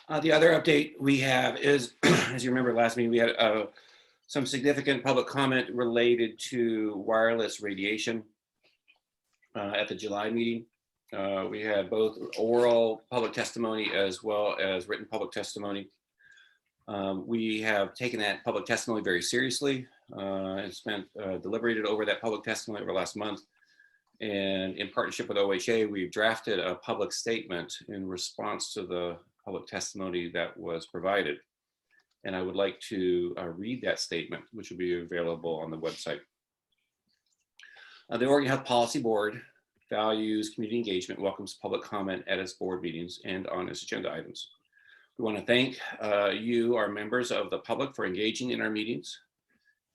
The other update we have is, as you remember last meeting, we had some significant public comment related to wireless radiation at the July meeting. We had both oral public testimony as well as written public testimony. We have taken that public testimony very seriously and deliberated over that public testimony over the last month. And in partnership with OHA, we've drafted a public statement in response to the public testimony that was provided. And I would like to read that statement, which will be available on the website. The Oregon Health Policy Board values community engagement, welcomes public comment at its board meetings and on its agenda items. We want to thank you, our members of the public, for engaging in our meetings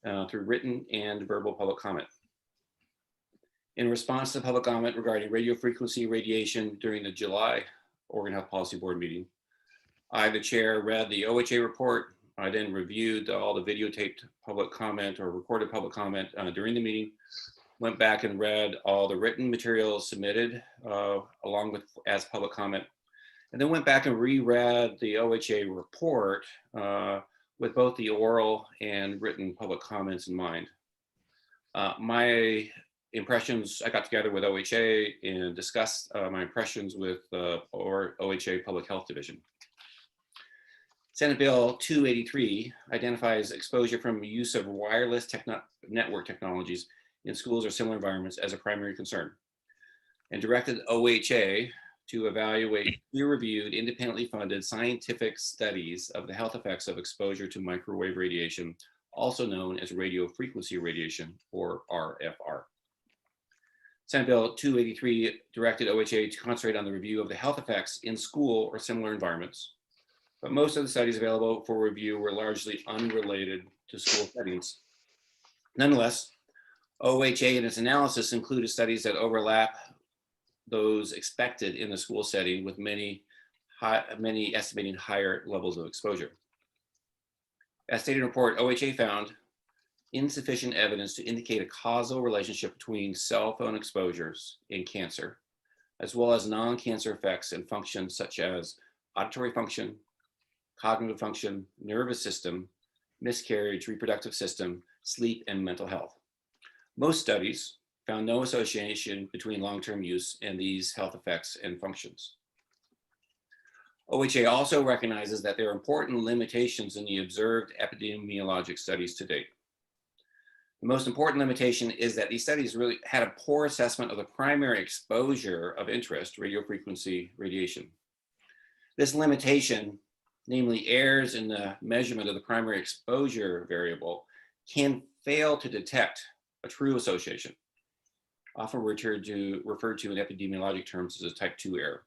through written and verbal public comment. In response to public comment regarding radio frequency radiation during the July Oregon Health Policy Board meeting, I, the chair, read the OHA report. I then reviewed all the videotaped public comment or recorded public comment during the meeting, went back and read all the written materials submitted along with as public comment, and then went back and reread the OHA report with both the oral and written public comments in mind. My impressions, I got together with OHA and discussed my impressions with OHA Public Health Division. Senate Bill 283 identifies exposure from use of wireless network technologies in schools or similar environments as a primary concern, and directed OHA to evaluate peer-reviewed, independently funded scientific studies of the health effects of exposure to microwave radiation, also known as radio frequency radiation, or RFR. Senate Bill 283 directed OHA to concentrate on the review of the health effects in school or similar environments, but most of the studies available for review were largely unrelated to school settings. Nonetheless, OHA in its analysis included studies that overlap those expected in the school setting, with many estimating higher levels of exposure. As stated in the report, OHA found insufficient evidence to indicate a causal relationship between cell phone exposures and cancer, as well as non-cancer effects and functions such as auditory function, cognitive function, nervous system, miscarriage, reproductive system, sleep, and mental health. Most studies found no association between long-term use and these health effects and functions. OHA also recognizes that there are important limitations in the observed epidemiologic studies to date. The most important limitation is that these studies really had a poor assessment of the primary exposure of interest, radio frequency radiation. This limitation, namely errors in the measurement of the primary exposure variable, can fail to detect a true association, often referred to in epidemiologic terms as a type 2 error.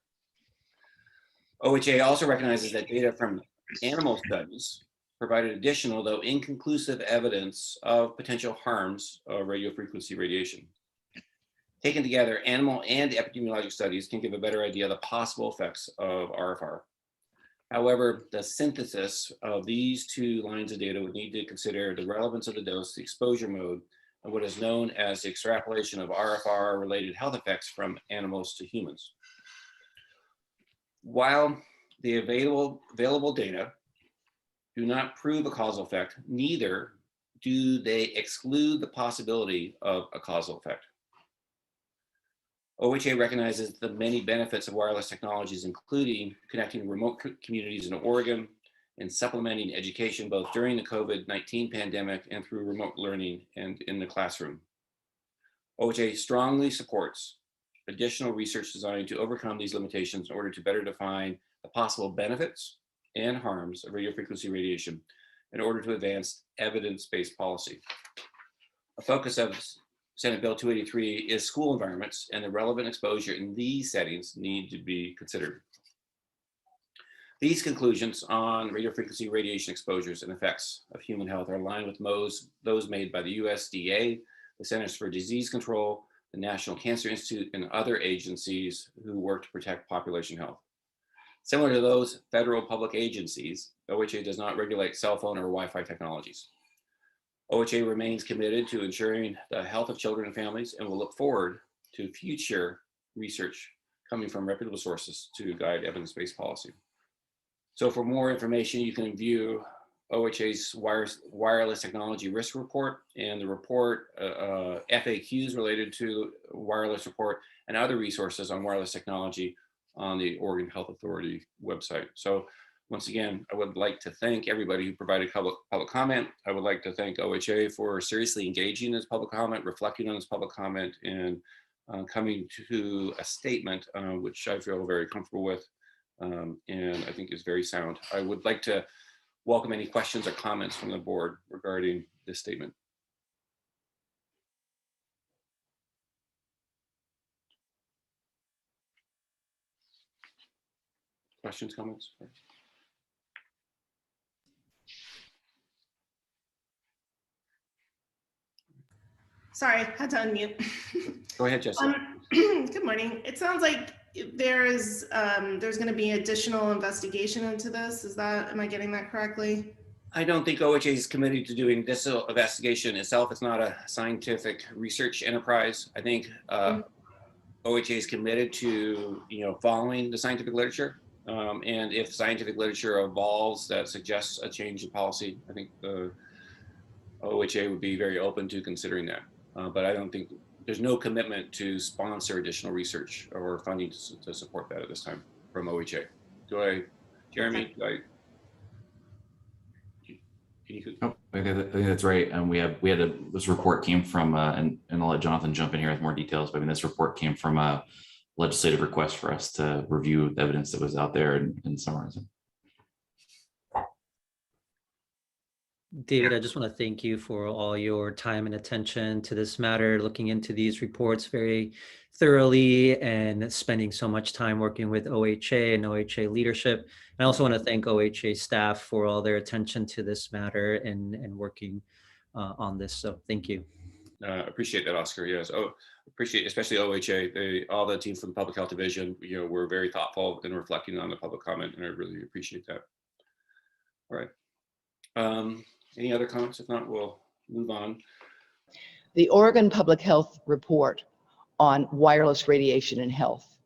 OHA also recognizes that data from animal studies provided additional, though inconclusive, evidence of potential harms of radio frequency radiation. Taken together, animal and epidemiologic studies can give a better idea of the possible effects of RFR. However, the synthesis of these two lines of data would need to consider the relevance of the dose, the exposure mode, and what is known as the extrapolation of RFR-related health effects from animals to humans. While the available data do not prove a causal effect, neither do they exclude the possibility of a causal effect. OHA recognizes the many benefits of wireless technologies, including connecting remote communities in Oregon and supplementing education both during the COVID-19 pandemic and through remote learning and in the classroom. OHA strongly supports additional research designed to overcome these limitations in order to better define the possible benefits and harms of radio frequency radiation in order to advance evidence-based policy. A focus of Senate Bill 283 is school environments, and the relevant exposure in these settings need to be considered. These conclusions on radio frequency radiation exposures and effects of human health are aligned with those made by the USDA, the Centers for Disease Control, the National Cancer Institute, and other agencies who work to protect population health. Similar to those federal public agencies, OHA does not regulate cell phone or Wi-Fi technologies. OHA remains committed to ensuring the health of children and families and will look forward to future research coming from reputable sources to guide evidence-based policy. So for more information, you can view OHA's wireless technology risk report and the report, FAQs related to wireless report, and other resources on wireless technology on the Oregon Health Authority website. So once again, I would like to thank everybody who provided public comment. I would like to thank OHA for seriously engaging in this public comment, reflecting on this public comment, and coming to a statement, which I feel very comfortable with, and I think is very sound. I would like to welcome any questions or comments from the board regarding this statement. Questions, comments? Sorry, had to unmute. Go ahead, Jessica. Good morning. It sounds like there's going to be additional investigation into this. Am I getting that correctly? I don't think OHA is committed to doing this investigation itself. It's not a scientific research enterprise. I think OHA is committed to following the scientific literature, and if scientific literature evolves that suggests a change in policy, I think the OHA would be very open to considering that. But I don't think there's no commitment to sponsor additional research or funding to support that at this time from OHA. Jeremy? Oh, I think that's right. And this report came from, and I'll let Jonathan jump in here with more details. But I mean, this report came from a legislative request for us to review the evidence that was out there and summarize it. David, I just want to thank you for all your time and attention to this matter, looking into these reports very thoroughly and spending so much time working with OHA and OHA leadership. I also want to thank OHA staff for all their attention to this matter and working on this. So thank you. Appreciate that, Oscar. Yes. Appreciate especially OHA, all the team from the Public Health Division. We're very thoughtful in reflecting on the public comment, and I really appreciate that. All right. Any other comments? If not, we'll move on. The Oregon Public Health Report on wireless radiation and health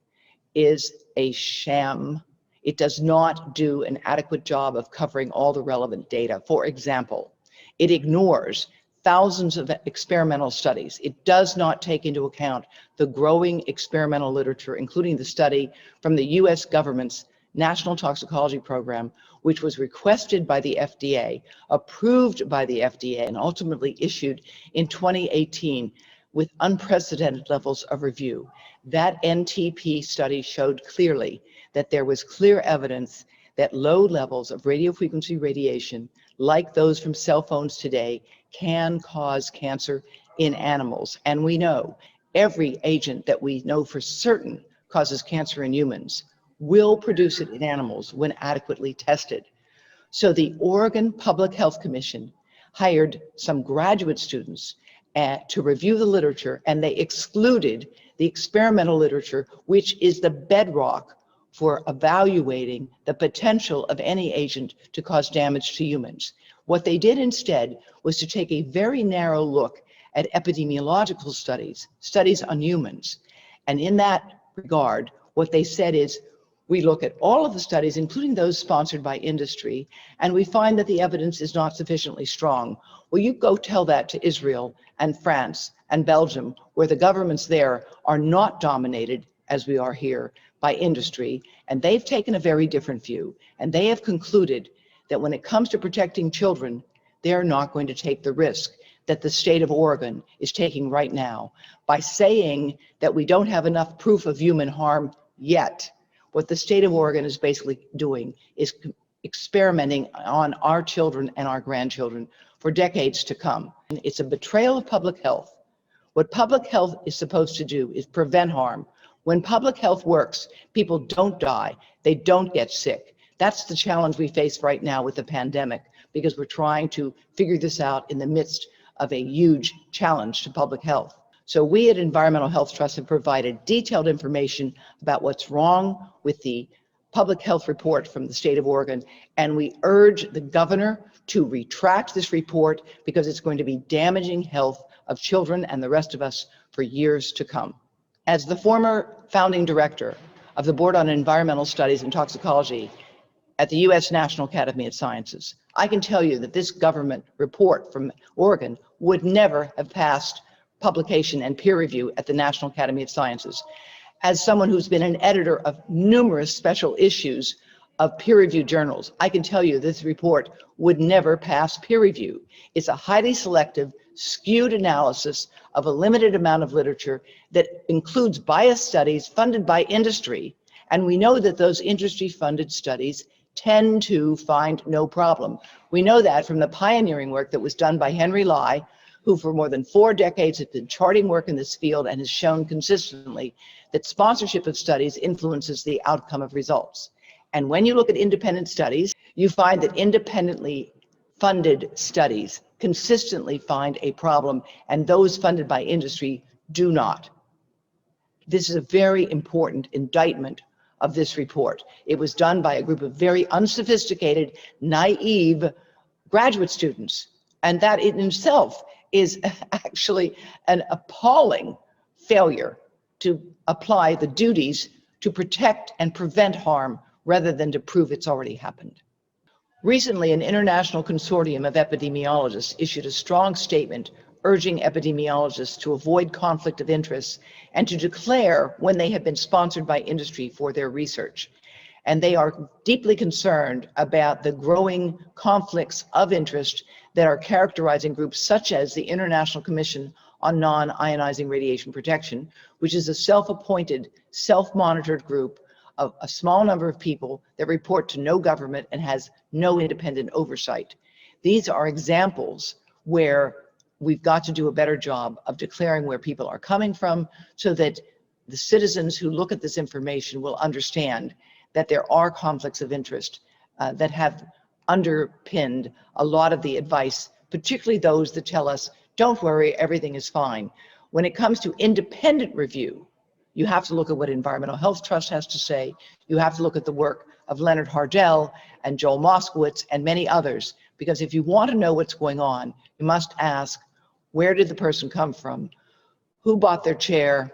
is a sham. It does not do an adequate job of covering all the relevant data. For example, it ignores thousands of experimental studies. It does not take into account the growing experimental literature, including the study from the US government's National Toxicology Program, which was requested by the FDA, approved by the FDA, and ultimately issued in 2018 with unprecedented levels of review. That NTP study showed clearly that there was clear evidence that low levels of radiofrequency radiation, like those from cell phones today, can cause cancer in animals. And we know every agent that we know for certain causes cancer in humans will produce it in animals when adequately tested. So the Oregon Public Health Commission hired some graduate students to review the literature, and they excluded the experimental literature, which is the bedrock for evaluating the potential of any agent to cause damage to humans. What they did instead was to take a very narrow look at epidemiological studies on humans. And in that regard, what they said is, we look at all of the studies, including those sponsored by industry, and we find that the evidence is not sufficiently strong. Well, you go tell that to Israel and France and Belgium, where the governments there are not dominated, as we are here, by industry, and they've taken a very different view. And they have concluded that when it comes to protecting children, they're not going to take the risk that the state of Oregon is taking right now by saying that we don't have enough proof of human harm yet. What the state of Oregon is basically doing is experimenting on our children and our grandchildren for decades to come. It's a betrayal of public health. What public health is supposed to do is prevent harm. When public health works, people don't die, they don't get sick. That's the challenge we face right now with the pandemic, because we're trying to figure this out in the midst of a huge challenge to public health. So we at Environmental Health Trust have provided detailed information about what's wrong with the public health report from the state of Oregon, and we urge the governor to retract this report because it's going to be damaging health of children and the rest of us for years to come. As the former founding director of the Board on Environmental Studies and Toxicology at the US National Academy of Sciences. I can tell you that this government report from Oregon would never have passed publication and peer review at the National Academy of Sciences. As someone who's been an editor of numerous special issues of peer-reviewed journals, I can tell you this report would never pass peer review. It's a highly selective, skewed analysis of a limited amount of literature that includes biased studies funded by industry. And we know that those industry-funded studies tend to find no problem. We know that from the pioneering work that was done by Henry Lai, who for more than 4 decades has been charting work in this field and has shown consistently that sponsorship of studies influences the outcome of results. And when you look at independent studies, you find that independently funded studies consistently find a problem, and those funded by industry do not. This is a very important indictment of this report. It was done by a group of very unsophisticated, naive graduate students, and that in itself is actually an appalling failure to apply the duties to protect and prevent harm rather than to prove it's already happened. Recently, an international consortium of epidemiologists issued a strong statement urging epidemiologists to avoid conflict of interest and to declare when they have been sponsored by industry for their research. And they are deeply concerned about the growing conflicts of interest that are characterizing groups such as the International Commission on Non-Ionizing Radiation Protection, which is a self-appointed, self-monitored group of a small number of people that report to no government and has no independent oversight. These are examples where we've got to do a better job of declaring where people are coming from so that the citizens who look at this information will understand that there are conflicts of interest that have underpinned a lot of the advice, particularly those that tell us, don't worry, everything is fine. When it comes to independent review, you have to look at what Environmental Health Trust has to say. You have to look at the work of Leonard Hardell and Joel Moskowitz and many others, because if you want to know what's going on, you must ask, where did the person come from? Who bought their chair?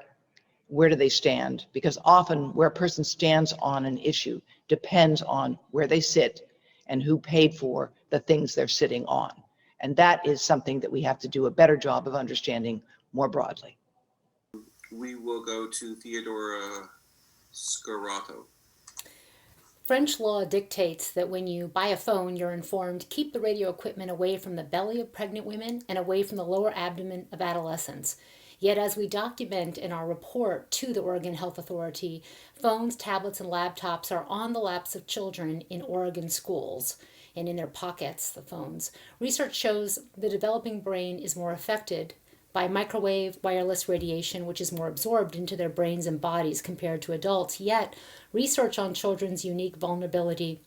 Where do they stand? Because often where a person stands on an issue depends on where they sit and who paid for the things they're sitting on. And that is something that we have to do a better job of understanding more broadly. We will go to Theodora Scarato. French law dictates that when you buy a phone, you're informed, keep the radio equipment away from the belly of pregnant women and away from the lower abdomen of adolescents. Yet, as we document in our report to the Oregon Health Authority, phones, tablets, and laptops are on the laps of children in Oregon schools and in their pockets, the phones. Research shows the developing brain is more affected by microwave wireless radiation, which is more absorbed into their brains and bodies compared to adults. Yet, research on children's unique vulnerability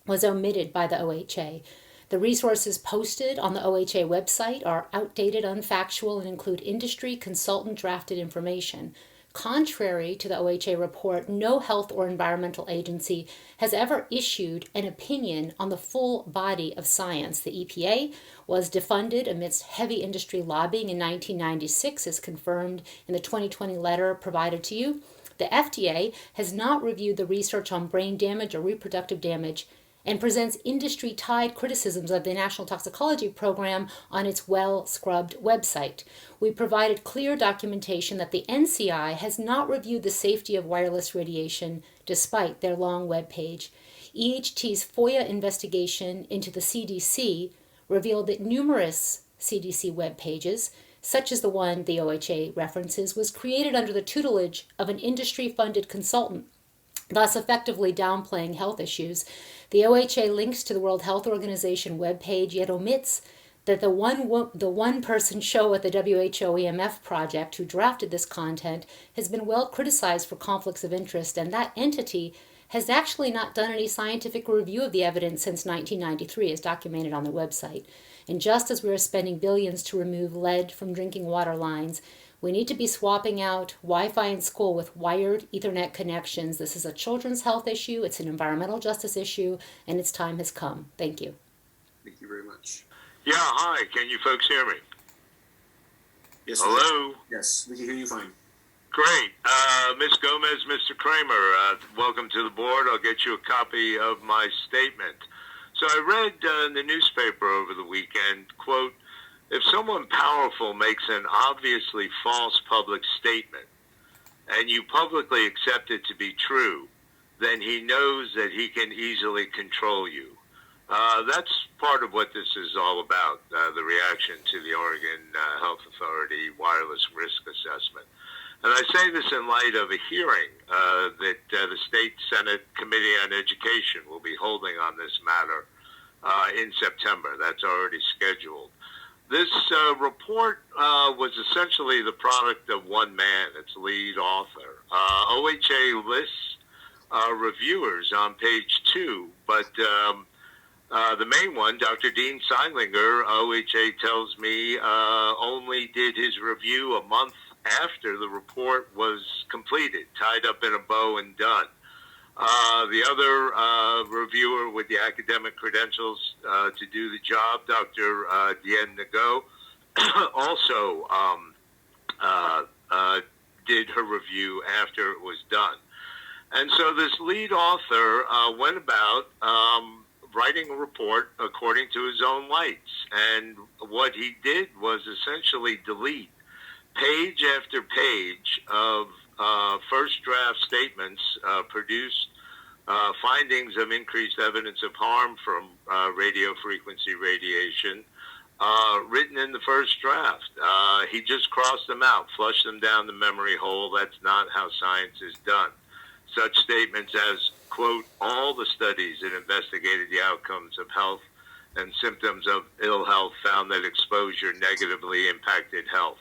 was omitted by the OHA. The resources posted on the OHA website are outdated, unfactual, and include industry consultant drafted information. Contrary to the OHA report, no health or environmental agency has ever issued an opinion on the full body of science. The EPA was defunded amidst heavy industry lobbying in 1996, as confirmed in the 2020 letter provided to you. The FDA has not reviewed the research on brain damage or reproductive damage and presents industry-tied criticisms of the National Toxicology Program on its well-scrubbed website. We provided clear documentation that the NCI has not reviewed the safety of wireless radiation despite their long webpage. EHT's FOIA investigation into the CDC revealed that numerous CDC web pages, such as the one the OHA references, was created under the tutelage of an industry-funded consultant, thus effectively downplaying health issues. The OHA links to the World Health Organization webpage, yet omits that the one-person show at the WHO EMF project who drafted this content has been well criticized for conflicts of interest, and that entity has actually not done any scientific review of the evidence since 1993, as documented on the website. And just as we are spending billions to remove lead from drinking water lines, we need to be swapping out Wi-Fi in school with wired Ethernet connections. This is a children's health issue, it's an environmental justice issue, and its time has come. Thank you. Thank you very much. Yeah, hi. Can you folks hear me? Yes. Hello? Yes, we can hear you fine. Great. Ms. Gomez, Mr. Kramer, welcome to the board. I'll get you a copy of my statement. So I read in the newspaper over the weekend, quote, if someone powerful makes an obviously false public statement and you publicly accept it to be true, then he knows that he can easily control you. That's part of what this is all about, the reaction to the Oregon Health Authority wireless risk assessment. And I say this in light of a hearing that the State Senate Committee on Education will be holding on this matter in September. That's already scheduled. This report was essentially the product of one man, its lead author. OHA lists reviewers on page 2, but the main one, Dr. Dean Seidlinger, OHA tells me, only did his review a month after the report was completed, tied up in a bow and done. The other reviewer with the academic credentials to do the job, Dr. Dien Nago, also did her review after it was done. And so this lead author went about writing a report according to his own lights. And what he did was essentially delete page after page of first draft statements produced findings of increased evidence of harm from radio frequency radiation written in the first draft. He just crossed them out, flushed them down the memory hole. That's not how science is done. Such statements as, quote, all the studies that investigated the outcomes of health and symptoms of ill health found that exposure negatively impacted health.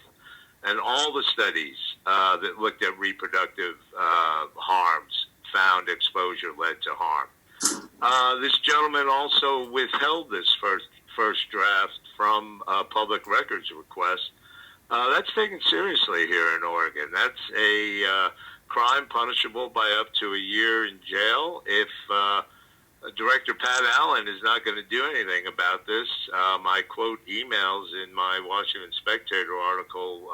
And all the studies that looked at reproductive harms found exposure led to harm. This gentleman also withheld this first draft from a public records request. That's taken seriously here in Oregon. That's a crime punishable by up to a year in jail. If Director Pat Allen is not going to do anything about this, I quote emails in my Washington Spectator article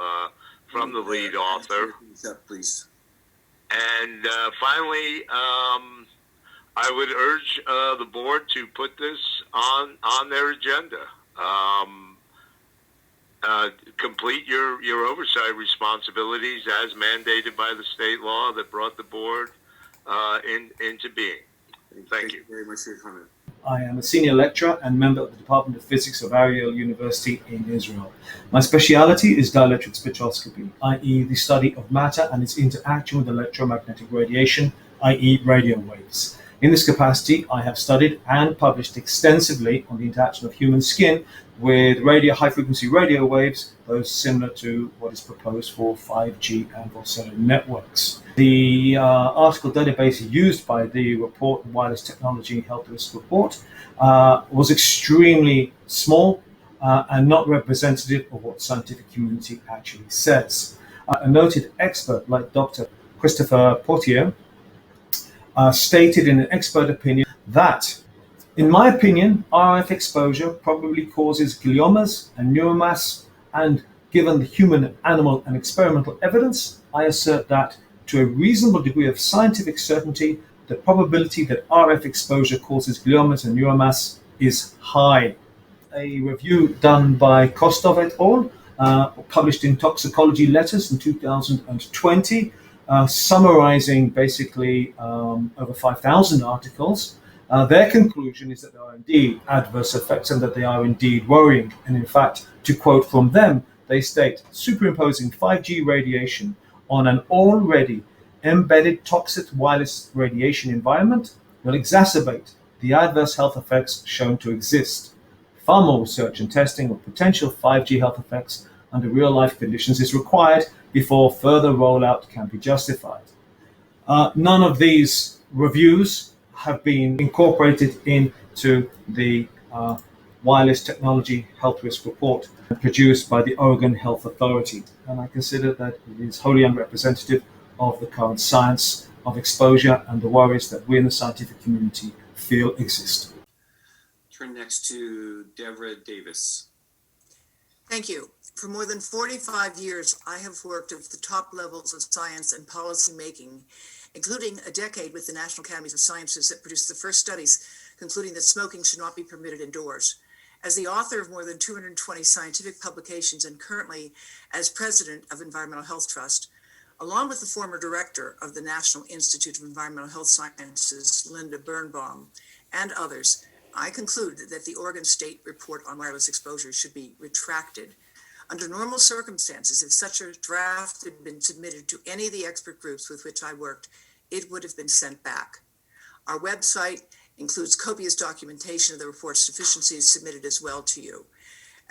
from the lead author. Please. And finally, I would urge the board to put this on their agenda. Complete your oversight responsibilities as mandated by the state law that brought the board into being. Thank you very much for your comment. I am a senior lecturer and member of the Department of Physics of Ariel University in Israel. My speciality is dielectric spectroscopy, i.e. the study of matter and its interaction with electromagnetic radiation, i.e. radio waves. In this capacity, I have studied and published extensively on the interaction of human skin with high-frequency radio waves, those similar to what is proposed for 5G and also networks. The article database used by the report, Wireless Technology Health Risk Report, was extremely small and not representative of what the scientific community actually says. A noted expert like Dr. Christopher Portier stated in an expert opinion that, in my opinion, RF exposure probably causes gliomas and neuromas, and given the human, animal, and experimental evidence, I assert that, to a reasonable degree of scientific certainty, the probability that RF exposure causes gliomas and neuromas is high. A review done by Kostov et al., published in Toxicology Letters in 2020, summarizing basically over 5,000 articles. Their conclusion is that there are indeed adverse effects and that they are indeed worrying. And in fact, to quote from them, they state, superimposing 5G radiation on an already embedded toxic wireless radiation environment will exacerbate the adverse health effects shown to exist. Far more research and testing of potential 5G health effects under real-life conditions is required before further rollout can be justified. None of these reviews have been incorporated into the Wireless Technology Health Risk Report produced by the Oregon Health Authority. And I consider that it is wholly unrepresentative of the current science of exposure and the worries that we in the scientific community feel exist. Turn next to Deborah Davis. Thank you. For more than 45 years, I have worked at the top levels of science and policy making, including a decade with the National Academies of Sciences that produced the first studies concluding that smoking should not be permitted indoors. As the author of more than 220 scientific publications and currently as president of Environmental Health Trust, along with the former director of the National Institute of Environmental Health Sciences, Linda Birnbaum, and others, I conclude that the Oregon State report on wireless exposure should be retracted. Under normal circumstances, if such a draft had been submitted to any of the expert groups with which I worked, it would have been sent back. Our website includes copious documentation of the report's deficiencies submitted as well to you.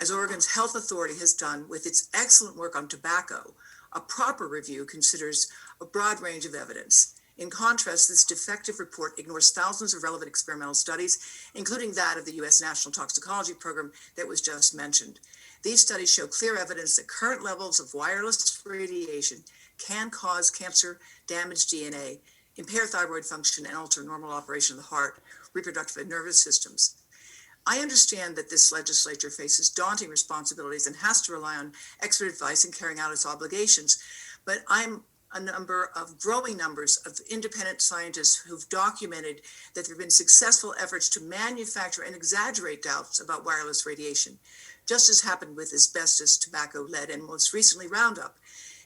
As Oregon's health authority has done with its excellent work on tobacco, a proper review considers a broad range of evidence. In contrast, this defective report ignores thousands of relevant experimental studies, including that of the U.S. National Toxicology Program that was just mentioned. These studies show clear evidence that current levels of wireless radiation can cause cancer, damage DNA, impair thyroid function, and alter normal operation of the heart, reproductive and nervous systems. I understand that this legislature faces daunting responsibilities and has to rely on expert advice in carrying out its obligations, but I'm growing numbers of independent scientists who've documented that there have been successful efforts to manufacture and exaggerate doubts about wireless radiation, just as happened with asbestos, tobacco, lead, and most recently Roundup.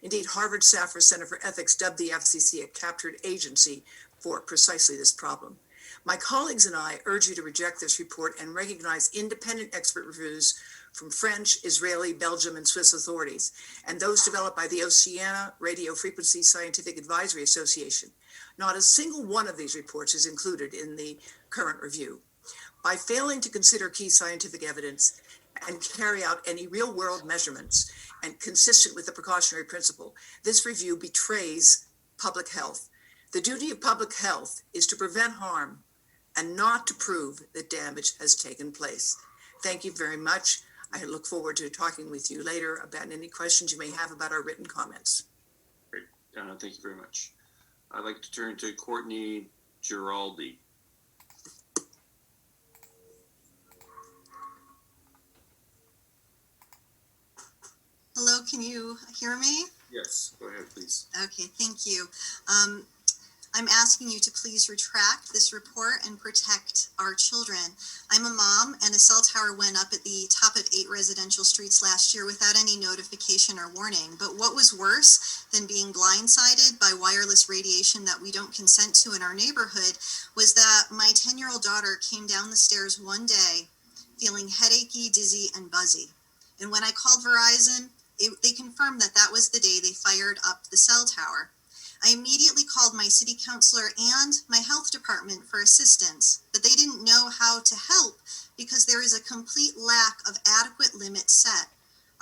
Indeed, Harvard Safra Center for Ethics dubbed the FCC a captured agency for precisely this problem. My colleagues and I urge you to reject this report and recognize independent expert reviews from French, Israeli, Belgium, and Swiss authorities, and those developed by the Oceania Radio Frequency Scientific Advisory Association. Not a single one of these reports is included in the current review. By failing to consider key scientific evidence and carry out any real-world measurements and consistent with the precautionary principle, this review betrays public health. The duty of public health is to prevent harm and not to prove that damage has taken place. Thank you very much. I look forward to talking with you later about any questions you may have about our written comments. Great. Thank you very much. I'd like to turn to Courtney Giraldi. Hello, can you hear me? Yes, go ahead, please. Okay, thank you. I'm asking you to please retract this report and protect our children. I'm a mom, and a cell tower went up at the top of 8 residential streets last year without any notification or warning. But what was worse than being blindsided by wireless radiation that we don't consent to in our neighborhood was that my 10-year-old daughter came down the stairs one day feeling headachy, dizzy, and buzzy. And when I called Verizon, they confirmed that that was the day they fired up the cell tower. I immediately called my city councilor and my health department for assistance, but they didn't know how to help because there is a complete lack of adequate limits set.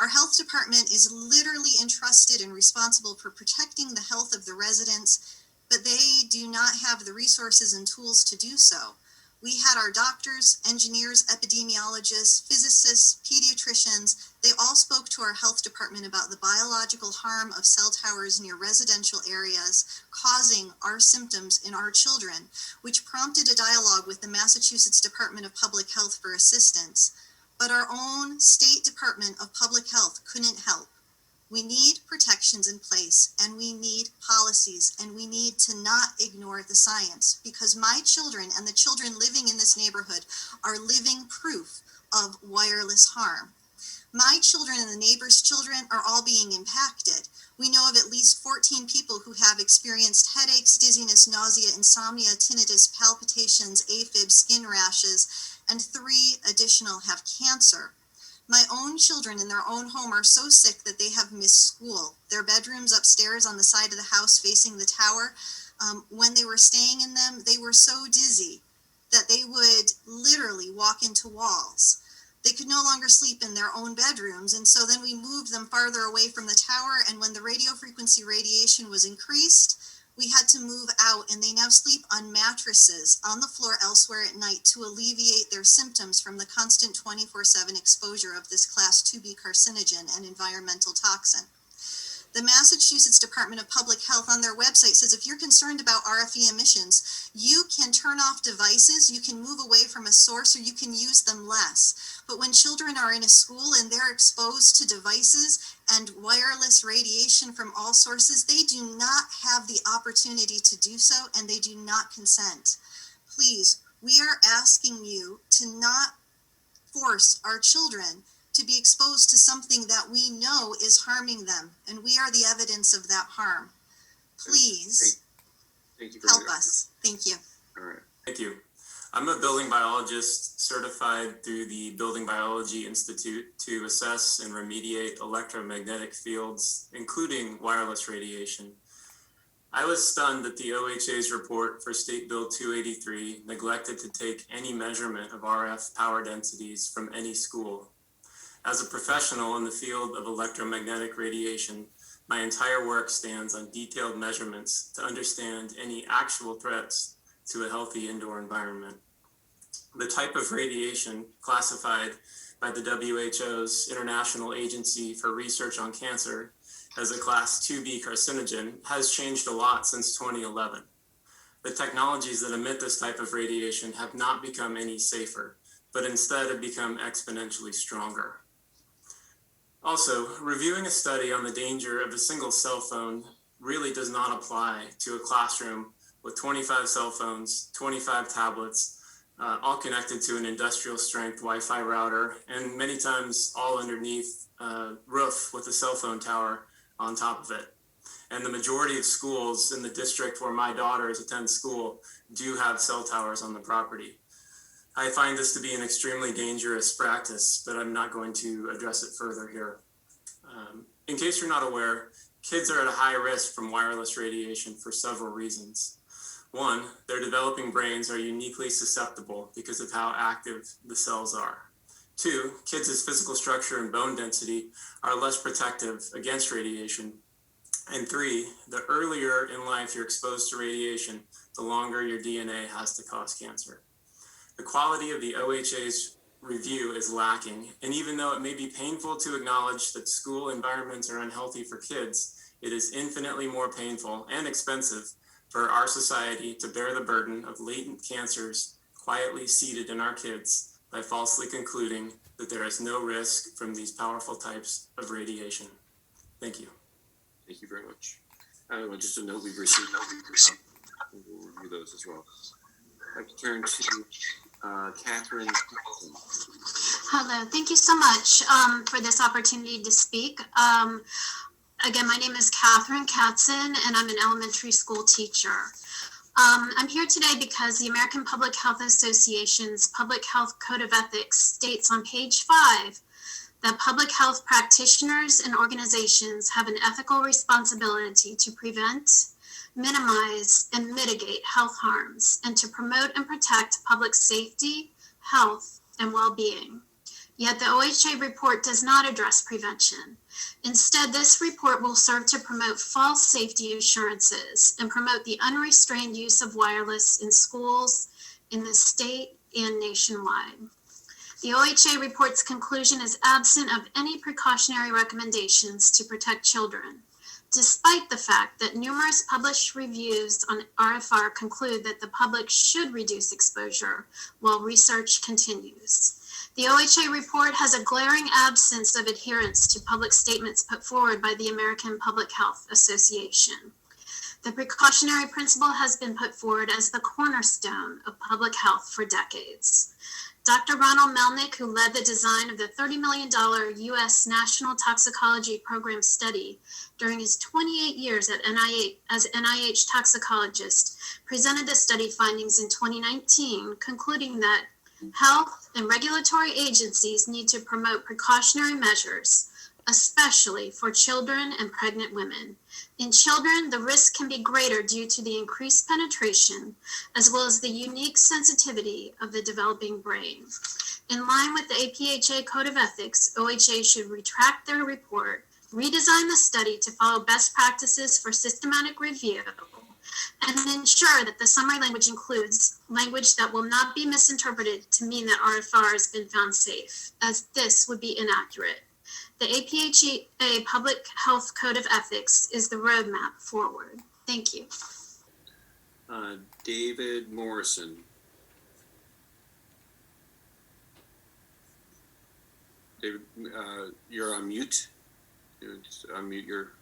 Our health department is literally entrusted and responsible for protecting the health of the residents, but they do not have the resources and tools to do so. We had our doctors, engineers, epidemiologists, physicists, pediatricians. They all spoke to our health department about the biological harm of cell towers near residential areas causing our symptoms in our children, which prompted a dialogue with the Massachusetts Department of Public Health for assistance. But our own State Department of Public Health couldn't help. We need protections in place, and we need policies, and we need to not ignore the science, because my children and the children living in this neighborhood are living proof of wireless harm. My children and the neighbors' children are all being impacted. We know of at least 14 people who have experienced headaches, dizziness, nausea, insomnia, tinnitus, palpitations, AFib, skin rashes, and 3 additional have cancer. My own children in their own home are so sick that they have missed school. Their bedrooms upstairs on the side of the house facing the tower, when they were staying in them, they were so dizzy that they would literally walk into walls. They could no longer sleep in their own bedrooms, and so then we moved them farther away from the tower, and when the radio frequency radiation was increased, we had to move out, and they now sleep on mattresses on the floor elsewhere at night to alleviate their symptoms from the constant 24/7 exposure of this class 2B carcinogen and environmental toxin. The Massachusetts Department of Public Health on their website says if you're concerned about RFE emissions, you can turn off devices, you can move away from a source, or you can use them less. But when children are in a school and they're exposed to devices and wireless radiation from all sources, they do not have the opportunity to do so, and they do not consent. Please, we are asking you to not force our children to be exposed to something that we know is harming them, and we are the evidence of that harm. Please Thank you help us. Thank you. All right. Thank you. I'm a building biologist certified through the Building Biology Institute to assess and remediate electromagnetic fields, including wireless radiation. I was stunned that the OHA's report for State Bill 283 neglected to take any measurement of RF power densities from any school. As a professional in the field of electromagnetic radiation, my entire work stands on detailed measurements to understand any actual threats to a healthy indoor environment. The type of radiation classified by the WHO's International Agency for Research on Cancer as a Class 2B carcinogen has changed a lot since 2011. The technologies that emit this type of radiation have not become any safer, but instead have become exponentially stronger. Also, reviewing a study on the danger of a single cell phone really does not apply to a classroom with 25 cell phones, 25 tablets, all connected to an industrial strength Wi-Fi router, and many times all underneath a roof with a cell phone tower on top of it. And the majority of schools in the district where my daughters attend school do have cell towers on the property. I find this to be an extremely dangerous practice, but I'm not going to address it further here. In case you're not aware, kids are at a high risk from wireless radiation for several reasons. One, their developing brains are uniquely susceptible because of how active the cells are. Two, kids' physical structure and bone density are less protective against radiation. And three, the earlier in life you're exposed to radiation, the longer your DNA has to cause cancer. The quality of the OHA's review is lacking, and even though it may be painful to acknowledge that school environments are unhealthy for kids, it is infinitely more painful and expensive for our society to bear the burden of latent cancers quietly seeded in our kids by falsely concluding that there is no risk from these powerful types of radiation. Thank you. Thank you very much. Just a note we've received. We'll review those as well. I'd like to turn to Catherine. Hello, thank you so much for this opportunity to speak. Again, my name is Catherine Katzen, and I'm an elementary school teacher. I'm here today because the American Public Health Association's Public Health Code of Ethics states on page 5 that public health practitioners and organizations have an ethical responsibility to prevent, minimize, and mitigate health harms, and to promote and protect public safety, health, and well-being. Yet the OHA report does not address prevention. Instead, this report will serve to promote false safety assurances and promote the unrestrained use of wireless in schools, in the state, and nationwide. The OHA report's conclusion is absent of any precautionary recommendations to protect children, despite the fact that numerous published reviews on RFR conclude that the public should reduce exposure while research continues. The OHA report has a glaring absence of adherence to public statements put forward by the American Public Health Association. The precautionary principle has been put forward as the cornerstone of public health for decades. Dr. Ronald Melnick, who led the design of the $30 million U.S. National Toxicology Program study during his 28 years at NIH as NIH toxicologist, presented the study findings in 2019, concluding that health and regulatory agencies need to promote precautionary measures, especially for children and pregnant women. In children, the risk can be greater due to the increased penetration, as well as the unique sensitivity of the developing brain. In line with the APHA Code of Ethics, OHA should retract their report, redesign the study to follow best practices for systematic review, and ensure that the summary language includes language that will not be misinterpreted to mean that RFR has been found safe, as this would be inaccurate. The APHA Public Health Code of Ethics is the roadmap forward. Thank you. David Morrison. David, you're on mute. Just unmute your.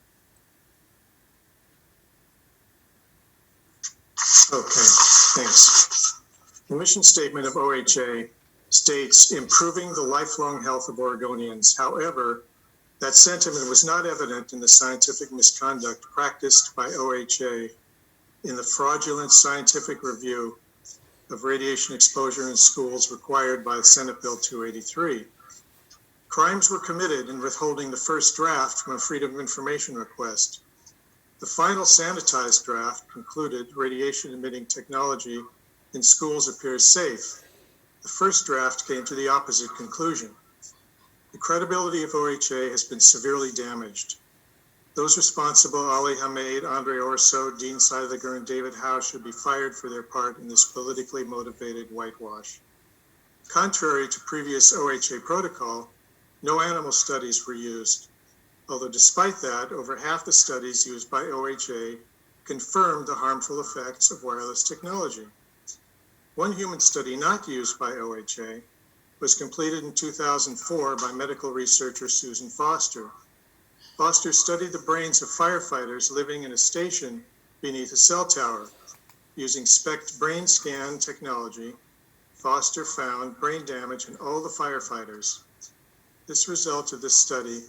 Okay, thanks. The mission statement of OHA states improving the lifelong health of Oregonians. However, that sentiment was not evident in the scientific misconduct practiced by OHA in the fraudulent scientific review of radiation exposure in schools required by Senate Bill 283. Crimes were committed in withholding the first draft from a Freedom of Information request. The final sanitized draft concluded radiation emitting technology in schools appears safe. The first draft came to the opposite conclusion. The credibility of OHA has been severely damaged. Those responsible, Ali Hameid, Andre Orso, Dean Seidliger, and David Howe, should be fired for their part in this politically motivated whitewash. Contrary to previous OHA protocol, no animal studies were used, although despite that, over half the studies used by OHA confirmed the harmful effects of wireless technology. One human study not used by OHA was completed in 2004 by medical researcher Susan Foster. Foster studied the brains of firefighters living in a station beneath a cell tower. Using SPECT brain scan technology, Foster found brain damage in all the firefighters. This result of this study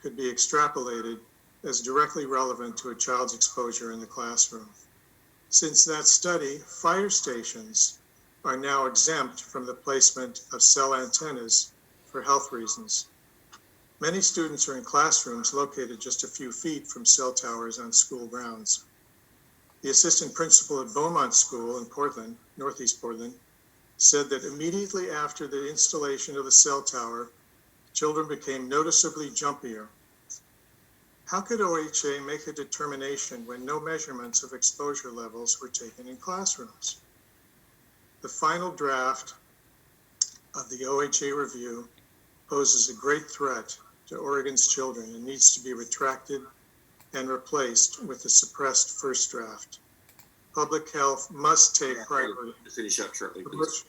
could be extrapolated as directly relevant to a child's exposure in the classroom. Since that study, fire stations are now exempt from the placement of cell antennas for health reasons. Many students are in classrooms located just a few feet from cell towers on school grounds. The assistant principal at Beaumont School in Portland, Northeast Portland, said that immediately after the installation of the cell tower, children became noticeably jumpier. How could OHA make a determination when no measurements of exposure levels were taken in classrooms? The final draft of the OHA review poses a great threat to Oregon's children and needs to be retracted and replaced with the suppressed first draft. Public health must take priority. Finish up shortly, please.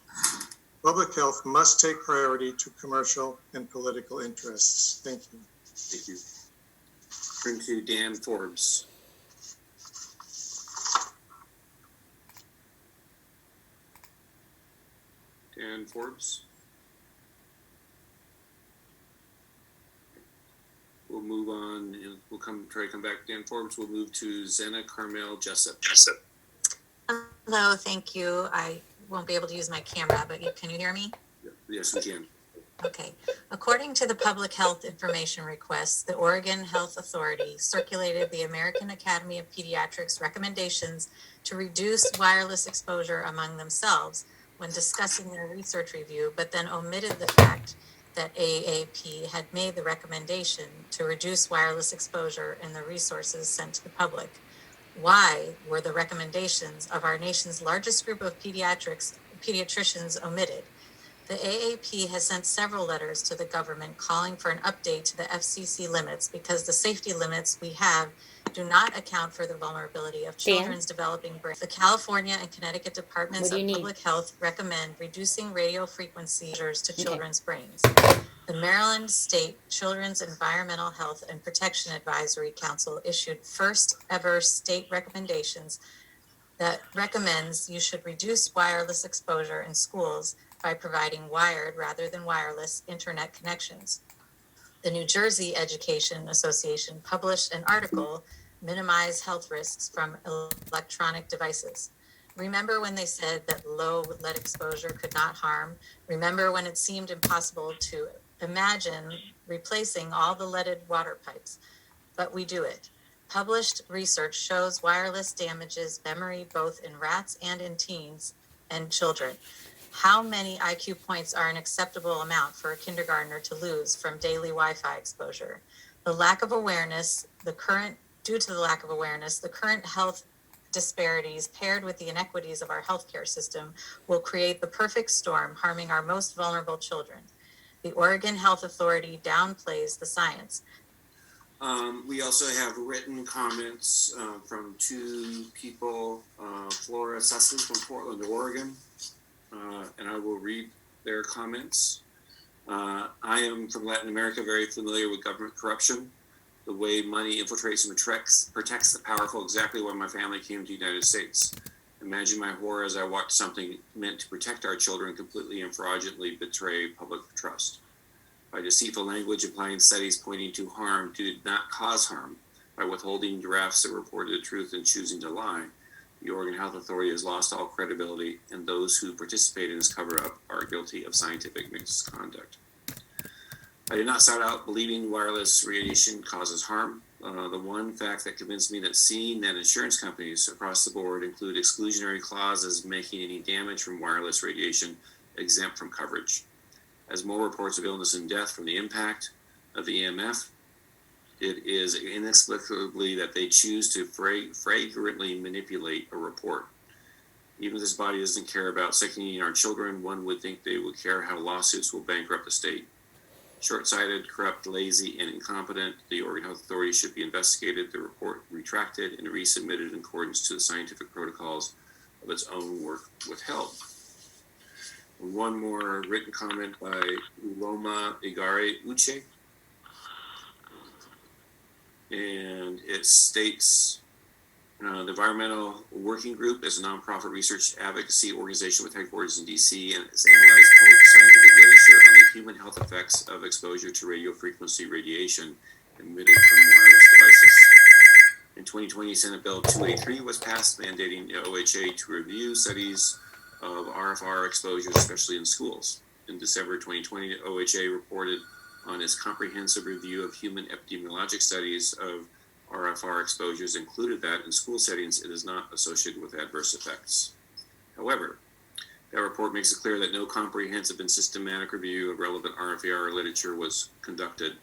Public health must take priority to commercial and political interests. Thank you. Thank you. Turn to Dan Forbes. Dan Forbes. We'll move on. We'll try to come back. Dan Forbes. We'll move to Zena Carmel Jessup. Hello, thank you. I won't be able to use my camera, but can you hear me? Yes, we can. Okay. According to the Public Health Information Request, the Oregon Health Authority circulated the American Academy of Pediatrics recommendations to reduce wireless exposure among themselves when discussing their research review, but then omitted the fact that AAP had made the recommendation to reduce wireless exposure in the resources sent to the public. Why were the recommendations of our nation's largest group of pediatricians omitted? The AAP has sent several letters to the government calling for an update to the FCC limits because the safety limits we have do not account for the vulnerability of children's developing brains. The California and Connecticut Departments of Public Health recommend reducing radio frequency exposures to children's brains. The Maryland State Children's Environmental Health and Protection Advisory Council issued first ever state recommendations that recommends you should reduce wireless exposure in schools by providing wired rather than wireless internet connections. The New Jersey Education Association published an article, Minimize Health Risks from Electronic Devices. Remember when they said that low lead exposure could not harm? Remember when it seemed impossible to imagine replacing all the leaded water pipes? But we do it. Published research shows wireless damages memory both in rats and in teens and children. How many IQ points are an acceptable amount for a kindergartner to lose from daily Wi-Fi exposure? Due to the lack of awareness, the current health disparities paired with the inequities of our healthcare system will create the perfect storm, harming our most vulnerable children. The Oregon Health Authority downplays the science. We also have written comments from two people, Flora Sussin from Portland, Oregon, and I will read their comments. I am from Latin America, very familiar with government corruption, the way money infiltrates and protects the powerful, exactly when my family came to the United States. Imagine my horror as I watched something meant to protect our children completely and fraudulently betray public trust. By deceitful language implying studies pointing to harm did not cause harm, by withholding drafts that reported the truth and choosing to lie, the Oregon Health Authority has lost all credibility, and those who participate in this cover-up are guilty of scientific misconduct. I did not start out believing wireless radiation causes harm. The one fact that convinced me that seeing that insurance companies across the board include exclusionary clauses making any damage from wireless radiation exempt from coverage. As more reports of illness and death from the impact of the EMF, it is inexplicably that they choose to flagrantly manipulate a report. Even if this body doesn't care about sickening our children, one would think they would care how lawsuits will bankrupt the state. Short-sighted, corrupt, lazy, and incompetent, the Oregon Health Authority should be investigated, the report retracted, and resubmitted in accordance to the scientific protocols of its own work withheld. One more written comment by Uloma Igare Uche. And it states, the Environmental Working Group is a nonprofit research advocacy organization with headquarters in DC, and has analyzed public scientific literature on the human health effects of exposure to radio frequency radiation emitted from wireless devices. In 2020, Senate Bill 283 was passed, mandating the OHA to review studies of RFR exposures, especially in schools. In December 2020, the OHA reported on its comprehensive review of human epidemiologic studies of RFR exposures, included that in school settings it is not associated with adverse effects. However, that report makes it clear that no comprehensive and systematic review of relevant RFR literature was conducted.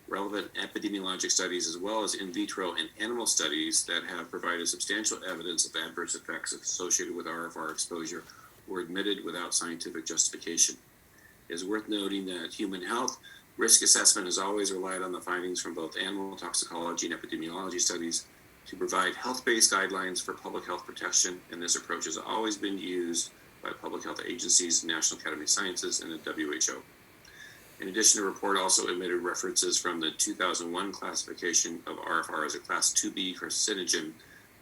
Relevant epidemiologic studies, as well as in vitro and animal studies that have provided substantial evidence of adverse effects associated with RFR exposure, were admitted without scientific justification. It is worth noting that human health risk assessment has always relied on the findings from both animal toxicology and epidemiology studies to provide health-based guidelines for public health protection, and this approach has always been used by public health agencies, National Academy of Sciences, and the WHO. In addition, the report also omitted references from the 2001 classification of RFR as a Class 2B carcinogen,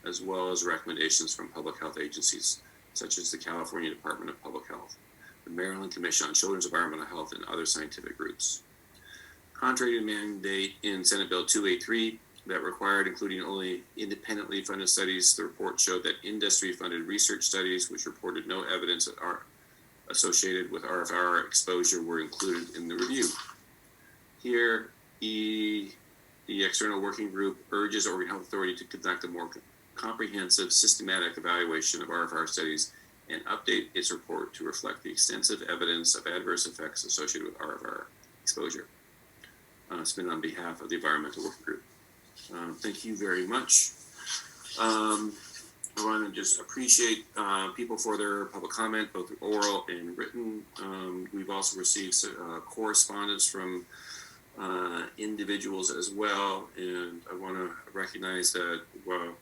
as well as recommendations from public health agencies, such as the California Department of Public Health, the Maryland Commission on Children's Environmental Health, and other scientific groups. Contrary to the mandate in Senate Bill 283 that required including only independently funded studies, the report showed that industry-funded research studies, which reported no evidence that are associated with RFR exposure, were included in the review. Here, the External Working Group urges Oregon Health Authority to conduct a more comprehensive, systematic evaluation of RFR studies and update its report to reflect the extensive evidence of adverse effects associated with RFR exposure. It's been on behalf of the Environmental Working Group. Thank you very much. I want to just appreciate people for their public comment, both oral and written. We've also received correspondence from individuals as well, and I want to recognize that while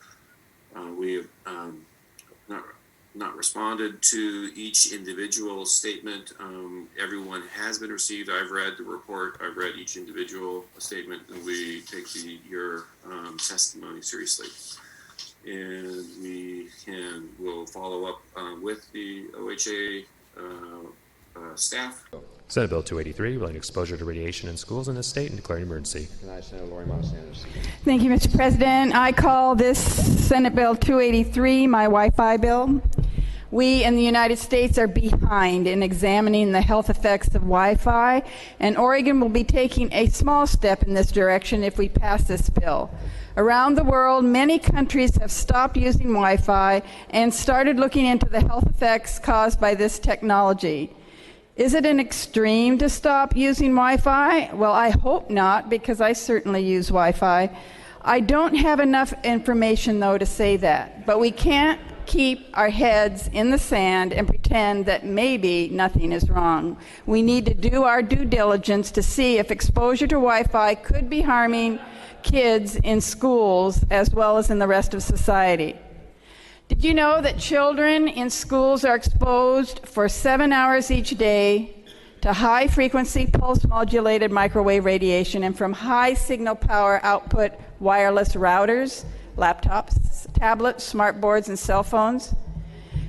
we have not responded to each individual statement, everyone has been received. I've read the report, I've read each individual statement, and we take your testimony seriously. And we'll follow up with the OHA staff. Senate Bill 283, relating exposure to radiation in schools in this state and declaring emergency. Thank you, Mr. President. I call this Senate Bill 283 my Wi-Fi bill. We in the United States are behind in examining the health effects of Wi-Fi, and Oregon will be taking a small step in this direction if we pass this bill. Around the world, many countries have stopped using Wi-Fi and started looking into the health effects caused by this technology. Is it an extreme to stop using Wi-Fi? Well, I hope not, because I certainly use Wi-Fi. I don't have enough information, though, to say that, but we can't keep our heads in the sand and pretend that maybe nothing is wrong. We need to do our due diligence to see if exposure to Wi-Fi could be harming kids in schools as well as in the rest of society. Did you know that children in schools are exposed for 7 hours each day to high-frequency pulse-modulated microwave radiation and from high signal power output wireless routers, laptops, tablets, smart boards, and cell phones?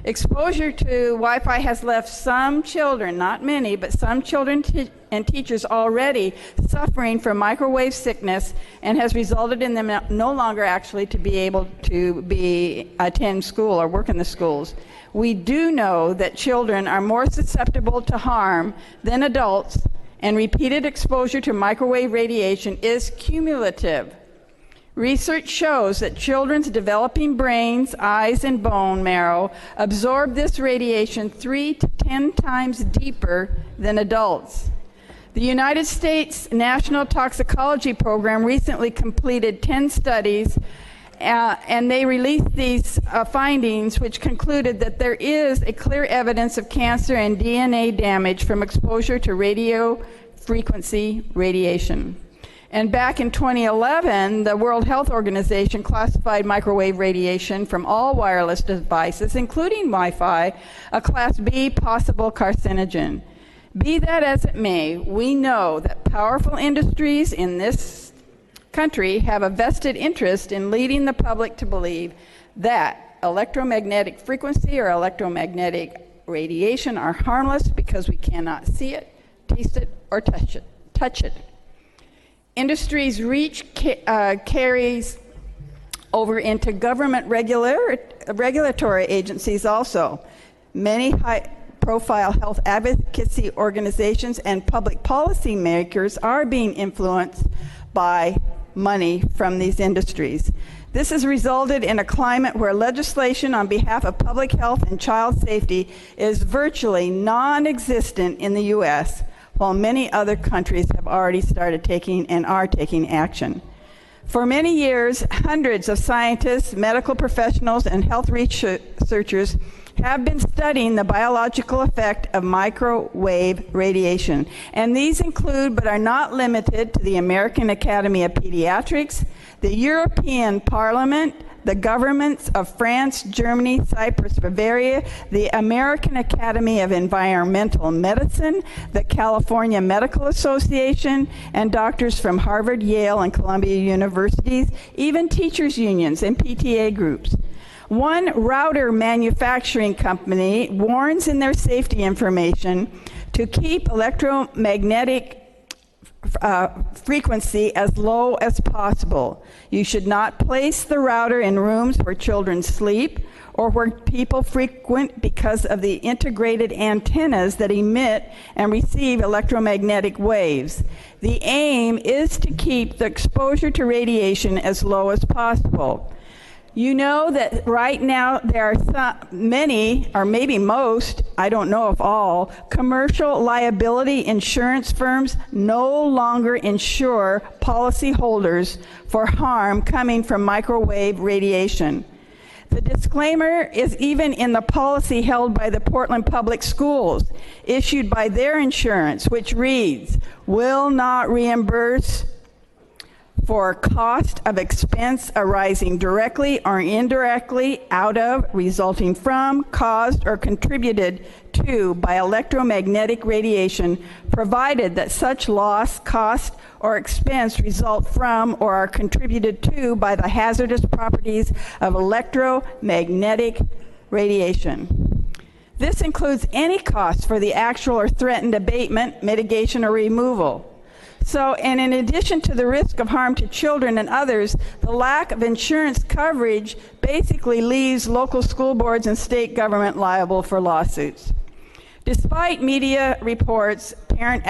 Exposure to Wi-Fi has left some children, not many, but some children and teachers already suffering from microwave sickness and has resulted in them no longer actually to be able to attend school or work in the schools. We do know that children are more susceptible to harm than adults, and repeated exposure to microwave radiation is cumulative. Research shows that children's developing brains, eyes, and bone marrow absorb this radiation 3 to 10 times deeper than adults. The United States National Toxicology Program recently completed 10 studies, and they released these findings, which concluded that there is a clear evidence of cancer and DNA damage from exposure to radio frequency radiation. And back in 2011, the World Health Organization classified microwave radiation from all wireless devices, including Wi-Fi, a Class B possible carcinogen. Be that as it may, we know that powerful industries in this country have a vested interest in leading the public to believe that electromagnetic frequency or electromagnetic radiation are harmless because we cannot see it, taste it, or touch it. Industry's reach carries over into government regulatory agencies also. Many high-profile health advocacy organizations and public policy makers are being influenced by money from these industries. This has resulted in a climate where legislation on behalf of public health and child safety is virtually non-existent in the U.S., while many other countries have already started taking and are taking action. For many years, hundreds of scientists, medical professionals, and health researchers have been studying the biological effect of microwave radiation. And these include, but are not limited to, the American Academy of Pediatrics, the European Parliament, the governments of France, Germany, Cyprus, Bavaria, the American Academy of Environmental Medicine, the California Medical Association, and doctors from Harvard, Yale, and Columbia universities, even teachers' unions and PTA groups. One router manufacturing company warns in their safety information to keep electromagnetic frequency as low as possible. You should not place the router in rooms where children sleep or where people frequent because of the integrated antennas that emit and receive electromagnetic waves. The aim is to keep the exposure to radiation as low as possible. You know that right now there are many, or maybe most, I don't know if all, commercial liability insurance firms no longer insure policyholders for harm coming from microwave radiation. The disclaimer is even in the policy held by the Portland Public Schools, issued by their insurance, which reads, "Will not reimburse for cost of expense arising directly or indirectly out of, resulting from, caused, or contributed to by electromagnetic radiation, provided that such loss, cost, or expense result from or are contributed to by the hazardous properties of electromagnetic radiation." This includes any cost for the actual or threatened abatement, mitigation, or removal. So, and in addition to the risk of harm to children and others, the lack of insurance coverage basically leaves local school boards and state government liable for lawsuits. Despite media reports, parent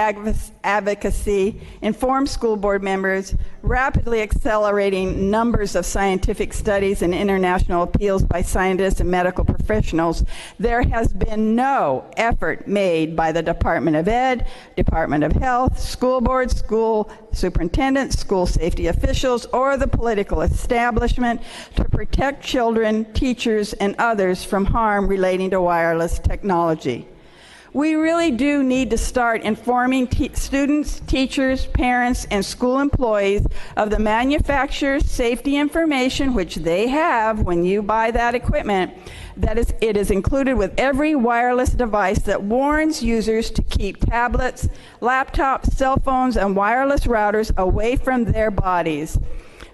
advocacy, informed school board members, rapidly accelerating numbers of scientific studies and international appeals by scientists and medical professionals, there has been no effort made by the Department of Ed, Department of Health, school boards, school superintendents, school safety officials, or the political establishment to protect children, teachers, and others from harm relating to wireless technology. We really do need to start informing students, teachers, parents, and school employees of the manufacturer's safety information, which they have when you buy that equipment, it is included with every wireless device that warns users to keep tablets, laptops, cell phones, and wireless routers away from their bodies.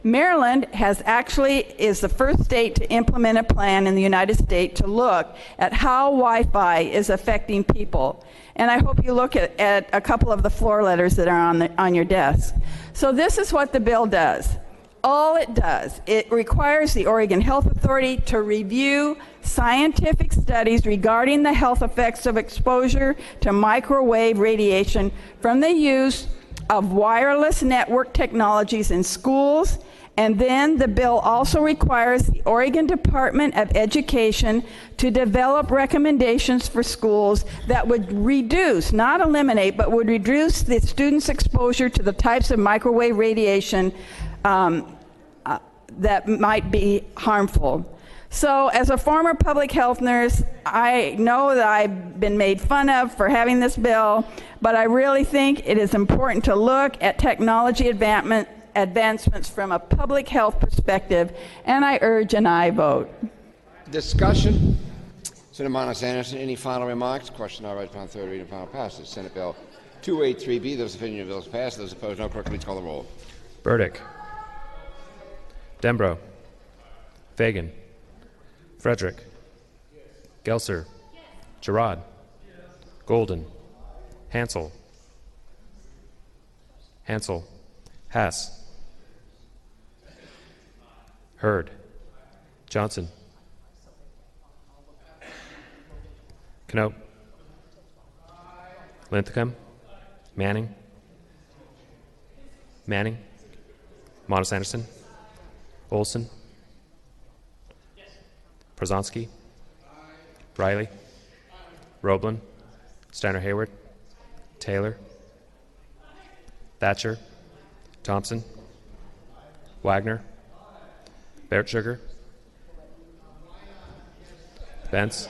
Maryland is the first state to implement a plan in the United States to look at how Wi-Fi is affecting people. And I hope you look at a couple of the floor letters that are on your desk. So this is what the bill does. All it does, it requires the Oregon Health Authority to review scientific studies regarding the health effects of exposure to microwave radiation from the use of wireless network technologies in schools. And then the bill also requires the Oregon Department of Education to develop recommendations for schools that would reduce, not eliminate, but would reduce the students' exposure to the types of microwave radiation that might be harmful. So as a former public health nurse, I know that I've been made fun of for having this bill, but I really think it is important to look at technology advancements from a public health perspective, and I urge an aye vote. Discussion. Senator Monos Anderson, any final remarks? Question now right upon third reading and final passage. Senate Bill 283B. Those in favor of the bill is passed. Those opposed, no. Clerk, please call the roll. Burdick. Dembro. Fagan. Frederick. Gelser. Gerard. Golden. Hansel. Hass. Hurd. Johnson. Knope. Linthicum. Manning. Monos Anderson. Olson. Przonski. Riley. Roblin. Steiner Hayward. Taylor. Thatcher. Thompson. Wagner. Bertsugar. Bentz.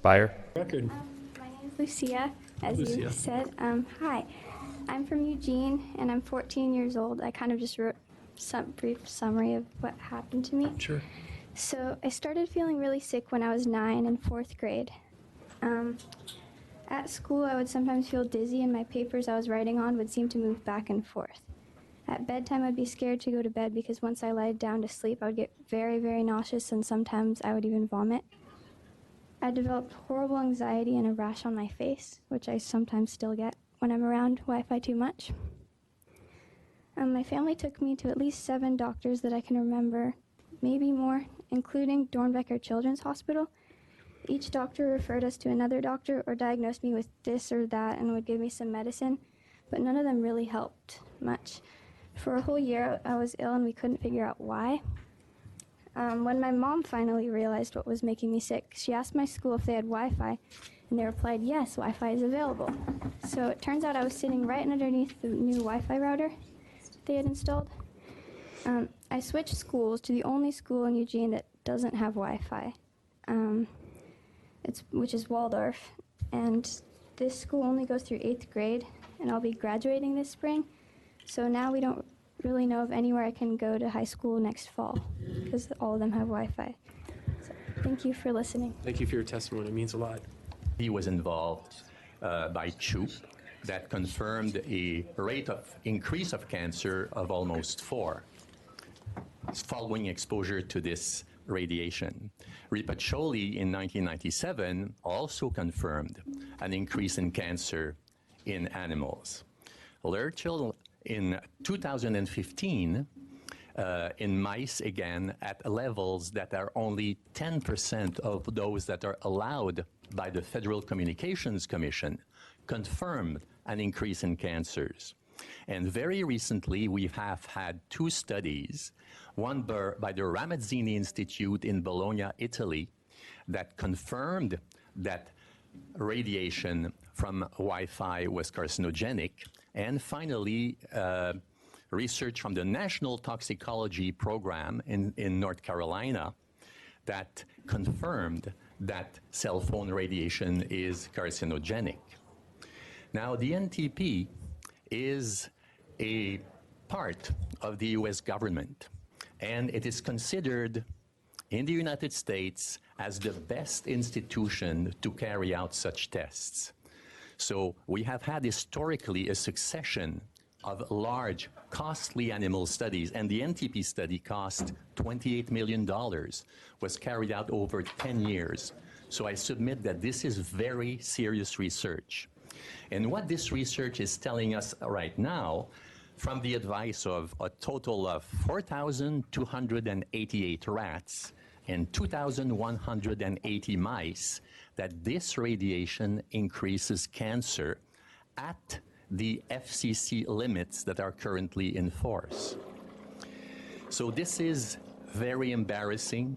Byer. Record. My name is Lucia, as you said. Hi, I'm from Eugene, and I'm 14 years old. I kind of just wrote some brief summary of what happened to me. Sure. So I started feeling really sick when I was 9 in 4th grade. At school, I would sometimes feel dizzy, and my papers I was writing on would seem to move back and forth. At bedtime, I'd be scared to go to bed because once I lied down to sleep, I would get very, very nauseous, and sometimes I would even vomit. I developed horrible anxiety and a rash on my face, which I sometimes still get when I'm around Wi-Fi too much. My family took me to at least 7 doctors that I can remember, maybe more, including Dornbecker Children's Hospital. Each doctor referred us to another doctor or diagnosed me with this or that and would give me some medicine, but none of them really helped much. For a whole year, I was ill and we couldn't figure out why. When my mom finally realized what was making me sick, she asked my school if they had Wi-Fi, and they replied, yes, Wi-Fi is available. So it turns out I was sitting right underneath the new Wi-Fi router they had installed. I switched schools to the only school in Eugene that doesn't have Wi-Fi, which is Waldorf, and this school only goes through 8th grade, and I'll be graduating this spring. So now we don't really know of anywhere I can go to high school next fall because all of them have Wi-Fi. So thank you for listening. Thank you for your testimony. It means a lot. He was involved by CHOOP that confirmed a rate of increase of cancer of almost 4 following exposure to this radiation. Ripaccioli in 1997 also confirmed an increase in cancer in animals. Lerchel in 2015 in mice, again, at levels that are only 10% of those that are allowed by the Federal Communications Commission, confirmed an increase in cancers. And very recently, we have had two studies, one by the Ramazzini Institute in Bologna, Italy, that confirmed that radiation from Wi-Fi was carcinogenic, and finally, research from the National Toxicology Program in North Carolina that confirmed that cell phone radiation is carcinogenic. Now, the NTP is a part of the US government, and it is considered in the United States as the best institution to carry out such tests. So we have had historically a succession of large, costly animal studies, and the NTP study cost $28 million, was carried out over 10 years. So I submit that this is very serious research. And what this research is telling us right now, from the advice of a total of 4,288 rats and 2,180 mice, that this radiation increases cancer at the FCC limits that are currently in force. So this is very embarrassing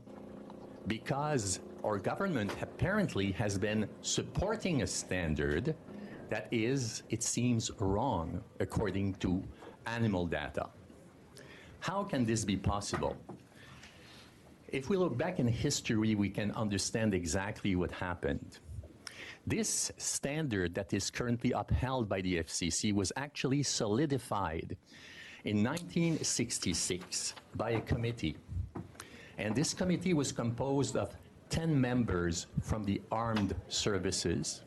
because our government apparently has been supporting a standard that is, it seems, wrong according to animal data. How can this be possible? If we look back in history, we can understand exactly what happened. This standard that is currently upheld by the FCC was actually solidified in 1966 by a committee. And this committee was composed of 10 members from the armed services,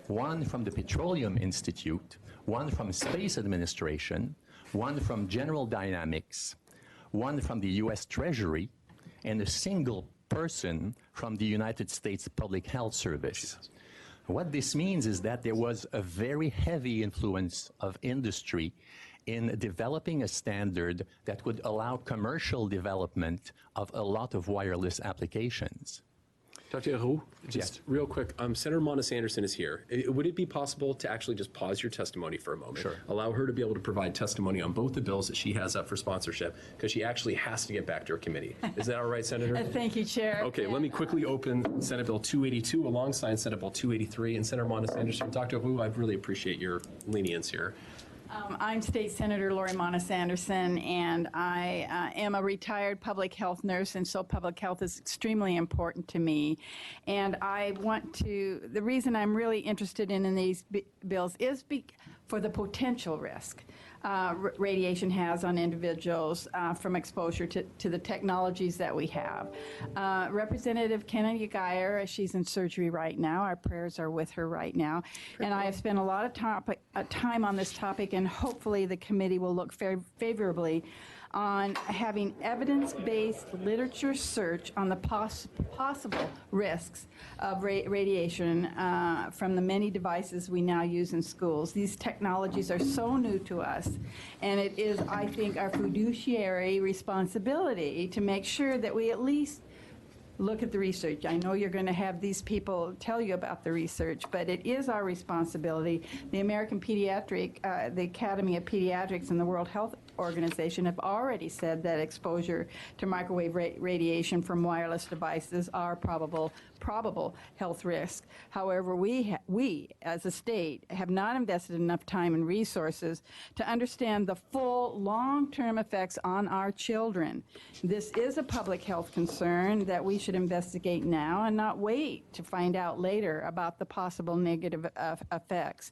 one from the Petroleum Institute, one from Space Administration, one from General Dynamics, one from the US Treasury, and a single person from the United States Public Health Service. What this means is that there was a very heavy influence of industry in developing a standard that would allow commercial development of a lot of wireless applications. Dr. Roux, just real quick, Senator Monis-Anderson is here. Would it be possible to actually just pause your testimony for a moment? Sure. Allow her to be able to provide testimony on both the bills that she has up for sponsorship, because she actually has to get back to her committee. Is that all right, Senator? Thank you, Chair. Okay, let me quickly open Senate Bill 282 alongside Senate Bill 283. And Senator Monis-Anderson, Dr. Roux, I really appreciate your lenience here. I'm State Senator Lori Monis-Anderson, and I am a retired public health nurse, and so public health is extremely important to me. And I want to, the reason I'm really interested in these bills is for the potential risk radiation has on individuals from exposure to the technologies that we have. Representative Kennedy Geyer, she's in surgery right now. Our prayers are with her right now. And I have spent a lot of time on this topic, and hopefully the committee will look favorably on having evidence-based literature search on the possible risks of radiation from the many devices we now use in schools. These technologies are so new to us, and it is, I think, our fiduciary responsibility to make sure that we at least look at the research. I know you're going to have these people tell you about the research, but it is our responsibility. The American Pediatric, the Academy of Pediatrics and the World Health Organization have already said that exposure to microwave radiation from wireless devices are probable health risks. However, we as a state have not invested enough time and resources to understand the full long-term effects on our children. This is a public health concern that we should investigate now and not wait to find out later about the possible negative effects.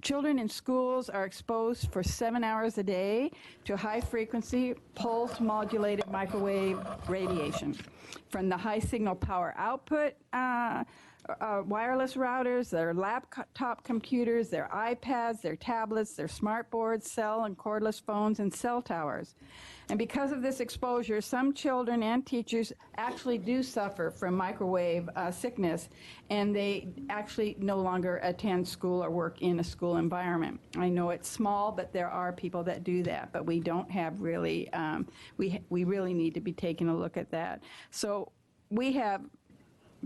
Children in schools are exposed for 7 hours a day to high-frequency, pulse-modulated microwave radiation from the high signal power output wireless routers, their laptop computers, their iPads, their tablets, their smart boards, cell and cordless phones, and cell towers. And because of this exposure, some children and teachers actually do suffer from microwave sickness, and they actually no longer attend school or work in a school environment. I know it's small, but there are people that do that, but we don't have really, we really need to be taking a look at that. So we have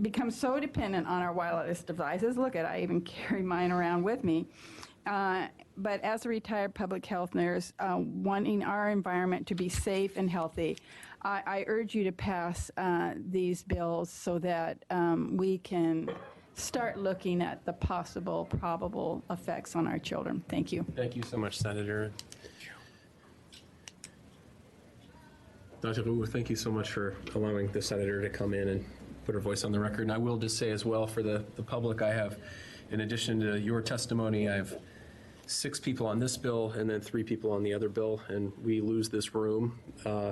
become so dependent on our wireless devices. Look at, I even carry mine around with me. But as a retired public health nurse, wanting our environment to be safe and healthy, I urge you to pass these bills so that we can start looking at the possible, probable effects on our children. Thank you. Thank you so much, Senator. Dr. Roux, thank you so much for allowing the senator to come in and put her voice on the record. And I will just say as well for the public, I have, in addition to your testimony, I have 6 people on this bill and then 3 people on the other bill, and we lose this room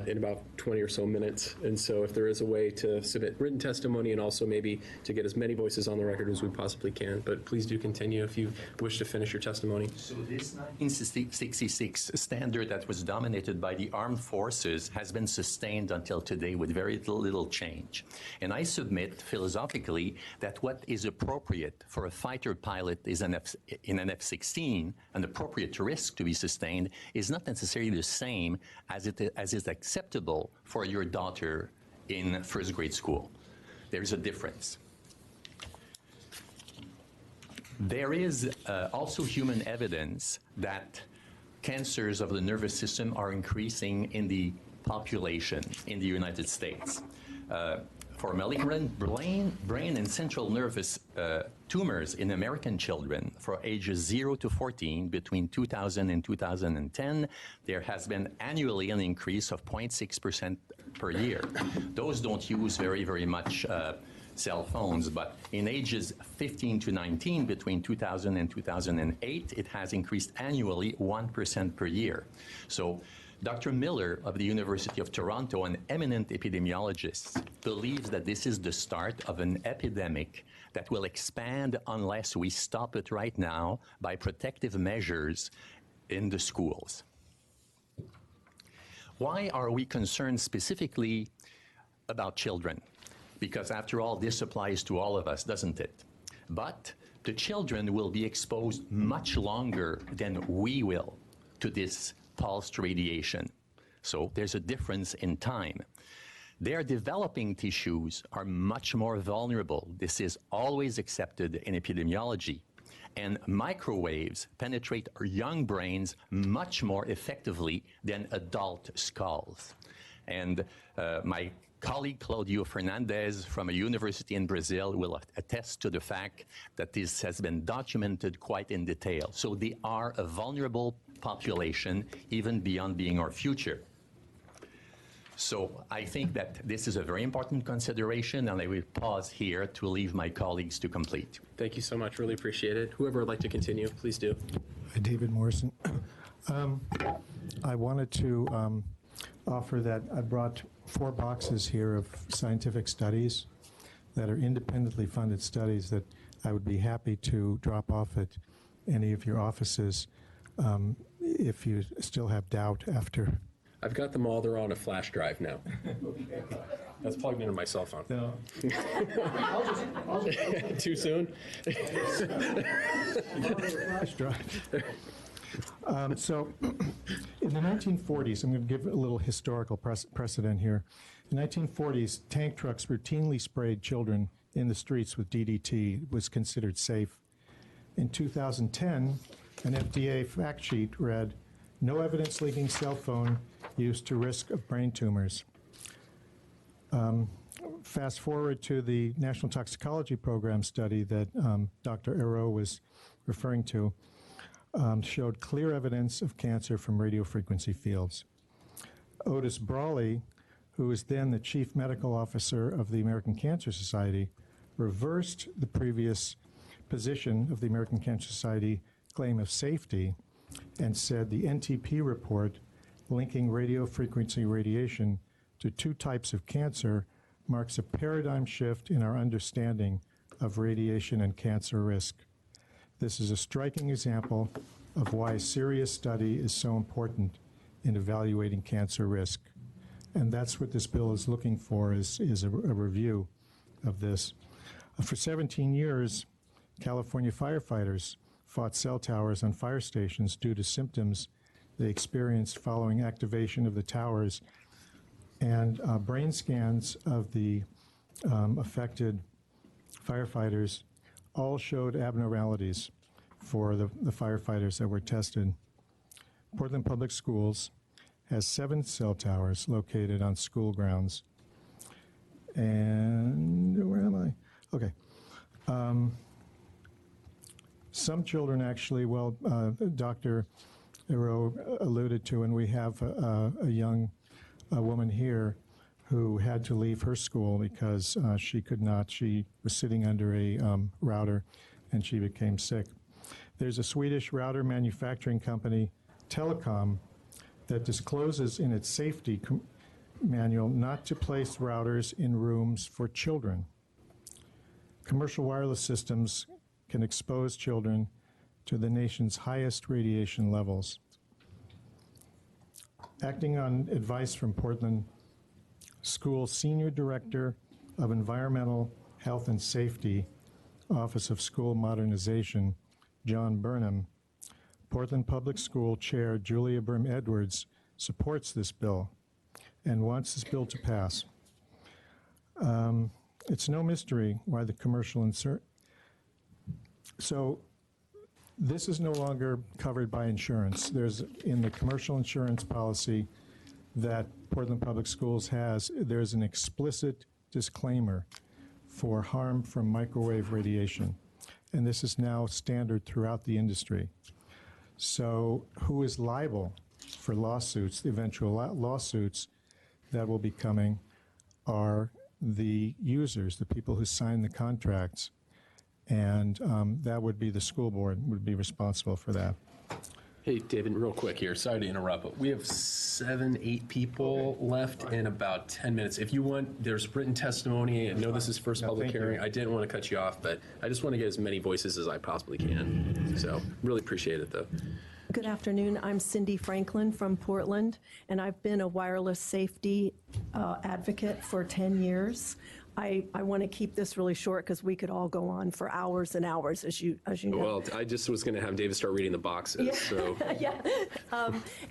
in about 20 or so minutes. And so if there is a way to submit written testimony and also maybe to get as many voices on the record as we possibly can, but please do continue if you wish to finish your testimony. So this 1966 standard that was dominated by the armed forces has been sustained until today with very little change. And I submit philosophically that what is appropriate for a fighter pilot is in an F-16, an appropriate risk to be sustained is not necessarily the same as is acceptable for your daughter in first grade school. There is a difference. There is also human evidence that cancers of the nervous system are increasing in the population in the United States. For malignant brain and central nervous tumors in American children for ages 0 to 14 between 2000 and 2010, there has been annually an increase of 0.6% per year. Those don't use very much cell phones, but in ages 15 to 19 between 2000 and 2008, it has increased annually 1% per year. So Dr. Miller of the University of Toronto, an eminent epidemiologist, believes that this is the start of an epidemic that will expand unless we stop it right now by protective measures in the schools. Why are we concerned specifically about children? Because after all, this applies to all of us, doesn't it? But the children will be exposed much longer than we will to this pulsed radiation. So there's a difference in time. Their developing tissues are much more vulnerable. This is always accepted in epidemiology. And microwaves penetrate our young brains much more effectively than adult skulls. And my colleague Claudio Fernandez from a university in Brazil will attest to the fact that this has been documented quite in detail. So they are a vulnerable population, even beyond being our future. So I think that this is a very important consideration, and I will pause here to leave my colleagues to complete. Thank you so much. Really appreciate it. Whoever would like to continue, please do. David Morrison. I wanted to offer that I brought 4 boxes here of scientific studies that are independently funded studies that I would be happy to drop off at any of your offices if you still have doubt after. I've got them all. They're on a flash drive now. That's plugged into my cell phone. No. Too soon? Flash drive. So in the 1940s, I'm going to give a little historical precedent here. In the 1940s, tank trucks routinely sprayed children in the streets with DDT. It was considered safe. In 2010, an FDA fact sheet read, "No evidence linking cell phone use to risk of brain tumors." Fast forward to the National Toxicology Program study that Dr. Hérault was referring to, showed clear evidence of cancer from radiofrequency fields. Otis Brawley, who was then the chief medical officer of the American Cancer Society, reversed the previous position of the American Cancer Society claim of safety and said the NTP report linking radiofrequency radiation to 2 types of cancer marks a paradigm shift in our understanding of radiation and cancer risk. This is a striking example of why a serious study is so important in evaluating cancer risk. And that's what this bill is looking for, is a review of this. For 17 years, California firefighters fought cell towers on fire stations due to symptoms they experienced following activation of the towers. And brain scans of the affected firefighters all showed abnormalities for the firefighters that were tested. Portland Public Schools has 7 cell towers located on school grounds. And where am I? Okay. Some children actually, well, Dr. Ero alluded to, and we have a young woman here who had to leave her school because she could not, she was sitting under a router and she became sick. There's a Swedish router manufacturing company, Telecom, that discloses in its safety manual not to place routers in rooms for children. Commercial wireless systems can expose children to the nation's highest radiation levels. Acting on advice from Portland School Senior Director of Environmental Health and Safety, Office of School Modernization, John Burnham, Portland Public School Chair Julia Brim-Edwards supports this bill and wants this bill to pass. It's no mystery why the commercial insert. So this is no longer covered by insurance. There's, in the commercial insurance policy that Portland Public Schools has, there's an explicit disclaimer for harm from microwave radiation. And this is now standard throughout the industry. So who is liable for lawsuits, the eventual lawsuits that will be coming, are the users, the people who sign the contracts. And that would be the school board would be responsible for that. Hey, David, real quick here. Sorry to interrupt, but we have 7, 8 people left in about 10 minutes. If you want, there's written testimony. I know this is first public hearing. I didn't want to cut you off, but I just want to get as many voices as I possibly can. So really appreciate it, though. Good afternoon. I'm Cindy Franklin from Portland, and I've been a wireless safety advocate for 10 years. I want to keep this really short because we could all go on for hours and hours, as you know. Well, I just was going to have David start reading the boxes. Yeah. So. Yeah.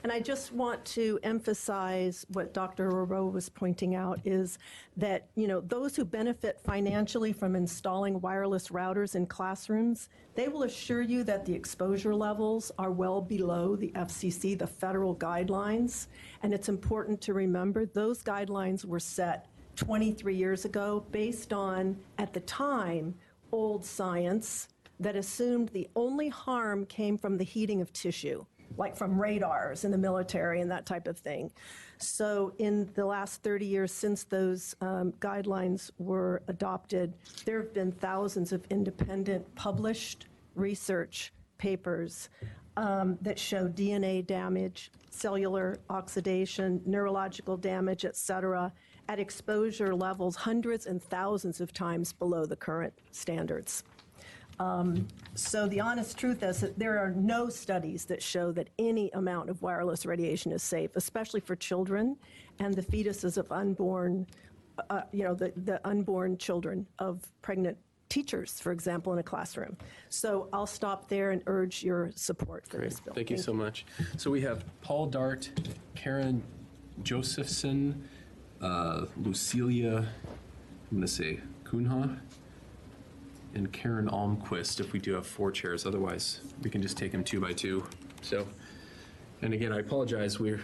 And I just want to emphasize what Dr. Oro was pointing out is that, you know, those who benefit financially from installing wireless routers in classrooms, they will assure you that the exposure levels are well below the FCC, the federal guidelines. And it's important to remember those guidelines were set 23 years ago based on, at the time, old science that assumed the only harm came from the heating of tissue, like from radars in the military and that type of thing. So in the last 30 years since those guidelines were adopted, there have been thousands of independent published research papers that show DNA damage, cellular oxidation, neurological damage, et cetera, at exposure levels hundreds and thousands of times below the current standards. So the honest truth is that there are no studies that show that any amount of wireless radiation is safe, especially for children and the fetuses of unborn, the unborn children of pregnant teachers, for example, in a classroom. So I'll stop there and urge your support for this bill. Thank you so much. So we have Paul Dart, Karen Josephson, Lucilia, I'm going to say Kunha, and Karen Almquist, if we do have 4 chairs. Otherwise, we can just take them 2 by 2. So, and again, I apologize. We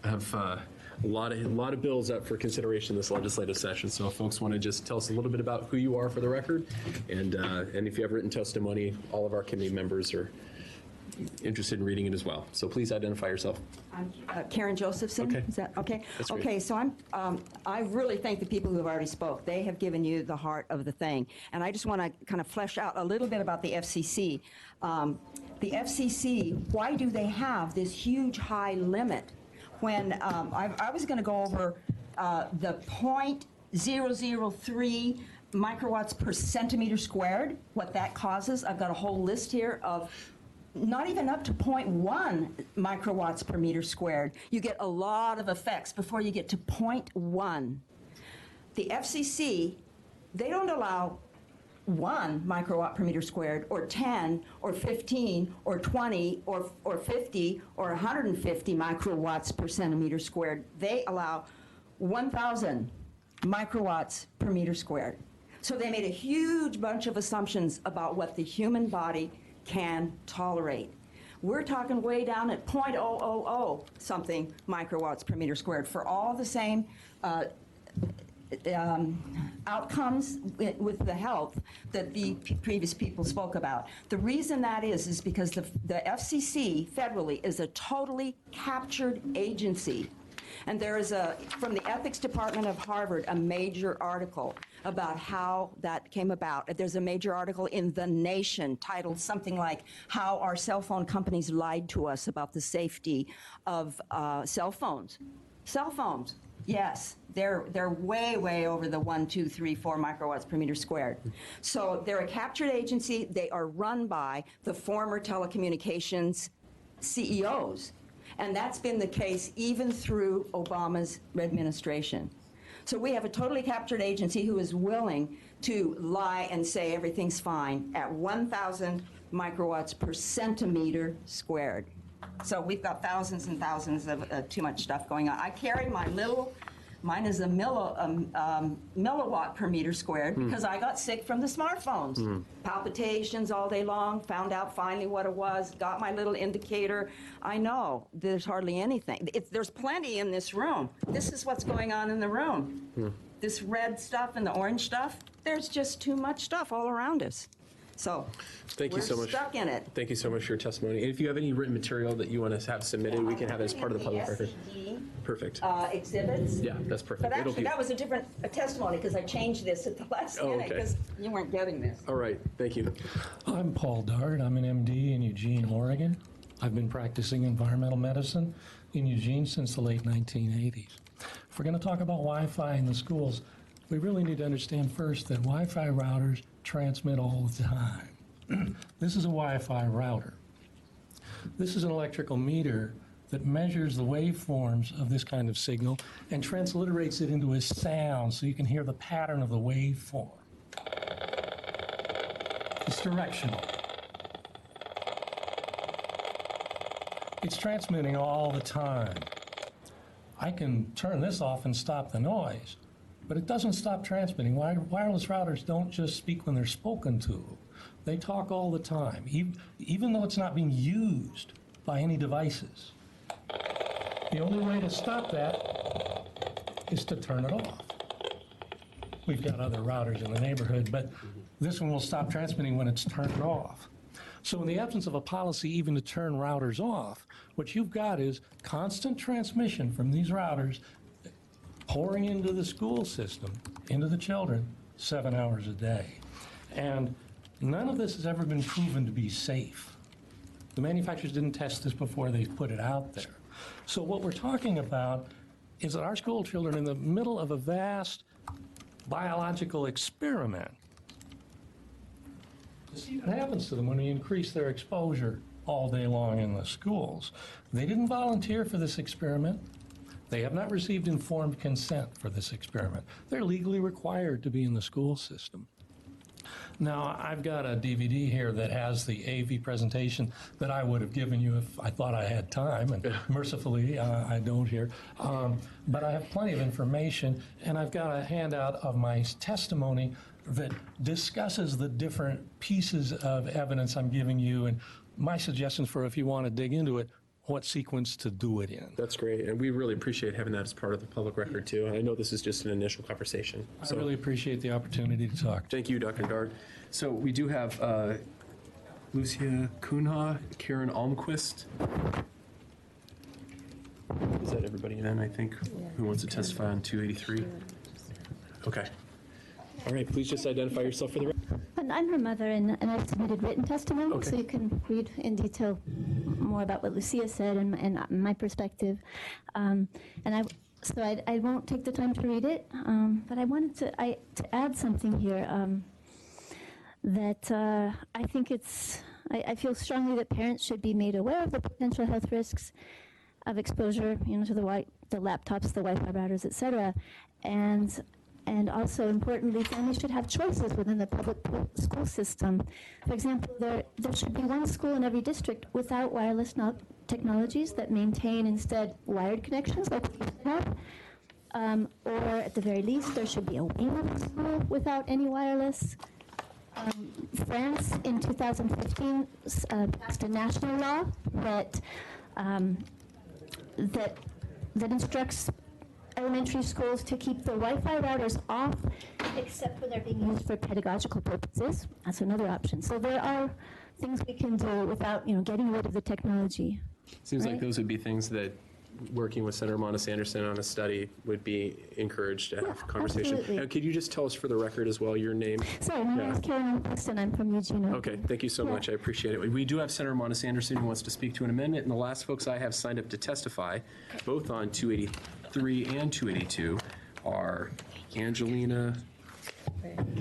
have a lot of bills up for consideration this legislative session. So if folks want to just tell us a little bit about who you are for the record, and if you have written testimony, all of our committee members are interested in reading it as well. So please identify yourself. I'm Karen Josephson. Okay. Is that okay? That's great. Okay, so I really thank the people who have already spoke. They have given you the heart of the thing. And I just want to kind of flesh out a little bit about the FCC. The FCC, why do they have this huge high limit? When I was going to go over the 0.003 microwatts per centimeter squared, what that causes. I've got a whole list here of not even up to 0.1 microwatts per meter squared. You get a lot of effects before you get to 0.1. The FCC, they don't allow 1 microwatt per meter squared, or 10, or 15, or 20, or 50, or 150 microwatts per centimeter squared. They allow 1,000 microwatts per meter squared. So they made a huge bunch of assumptions about what the human body can tolerate. We're talking way down at 0.000 something microwatts per meter squared for all the same outcomes with the health that the previous people spoke about. The reason that is because the FCC federally is a totally captured agency. And there is from the ethics department of Harvard, a major article about how that came about. There's a major article in The Nation titled something like How Our Cell Phone Companies Lied to Us About the Safety of Cell Phones. Cell phones, yes, they're way, way over the 1, 2, 3, 4 microwatts per meter squared. So they're a captured agency. They are run by the former telecommunications CEOs. And that's been the case even through Obama's administration. So we have a totally captured agency who is willing to lie and say everything's fine at 1,000 microwatts per centimeter squared. So we've got thousands and thousands of too much stuff going on. I carry my little, mine is a milliwatt per meter squared because I got sick from the smartphones. Palpitations all day long, found out finally what it was, got my little indicator. I know there's hardly anything. There's plenty in this room. This is what's going on in the room. This red stuff and the orange stuff, there's just too much stuff all around us. So thank you so much. Stuck in it. Thank you so much for your testimony. And if you have any written material that you want to have submitted, we can have it as part of the public record. Perfect. Exhibits. Yeah, that's perfect. But actually, that was a different testimony because I changed this at the last minute because you weren't getting this. All right, thank you. I'm Paul Dart. I'm an MD in Eugene, Oregon. I've been practicing environmental medicine in Eugene since the late 1980s. If we're going to talk about Wi-Fi in the schools, we really need to understand first that Wi-Fi routers transmit all the time. This is a Wi-Fi router. This is an electrical meter that measures the waveforms of this kind of signal and transliterates it into a sound so you can hear the pattern of the waveform. It's directional. It's transmitting all the time. I can turn this off and stop the noise, but it doesn't stop transmitting. Wireless routers don't just speak when they're spoken to. They talk all the time, even though it's not being used by any devices. The only way to stop that is to turn it off. We've got other routers in the neighborhood, but this one will stop transmitting when it's turned off. So in the absence of a policy even to turn routers off, what you've got is constant transmission from these routers pouring into the school system, into the children, 7 hours a day. And none of this has ever been proven to be safe. The manufacturers didn't test this before they put it out there. So what we're talking about is that our school children are in the middle of a vast biological experiment to see what happens to them when we increase their exposure all day long in the schools. They didn't volunteer for this experiment. They have not received informed consent for this experiment. They're legally required to be in the school system. Now, I've got a DVD here that has the AV presentation that I would have given you if I thought I had time, and mercifully, I don't here. But I have plenty of information, and I've got a handout of my testimony that discusses the different pieces of evidence I'm giving you, and my suggestions for, if you want to dig into it, what sequence to do it in. That's great, and we really appreciate having that as part of the public record too. I know this is just an initial conversation. I really appreciate the opportunity to talk. Thank you, Dr. Dart. So we do have Lucia Kunha, Karen Almquist. Is that everybody then, I think, who wants to testify on 283? Okay. All right, please just identify yourself for the record. I'm her mother, and I've submitted written testimony, Okay. so you can read in detail more about what Lucia said and my perspective. And So I won't take the time to read it, but I wanted to add something here that I think I feel strongly that parents should be made aware of the potential health risks of exposure, to the laptops, the Wi-Fi routers, etc. And also importantly, families should have choices within the public school system. For example, there should be one school in every district without wireless technologies that maintain instead wired connections like we have. Or at the very least, there should be a wing of the school without any wireless. France in 2015 passed a national law that instructs elementary schools to keep the Wi-Fi routers off, except when they're being used for pedagogical purposes. That's another option. So there are things we can do without, getting rid of the technology. Seems like right? those would be things that, working with Senator Monis Anderson on a study, would be encouraged to have conversation. absolutely. Could you just tell us for the record as well your name? Sorry, my name is Karen Weston. I'm from Eugene. Okay, thank you so much. I appreciate it. We do have Senator Monis Anderson who wants to speak to an amendment, and the last folks I have signed up to testify, both on 283 and 282, are Angelina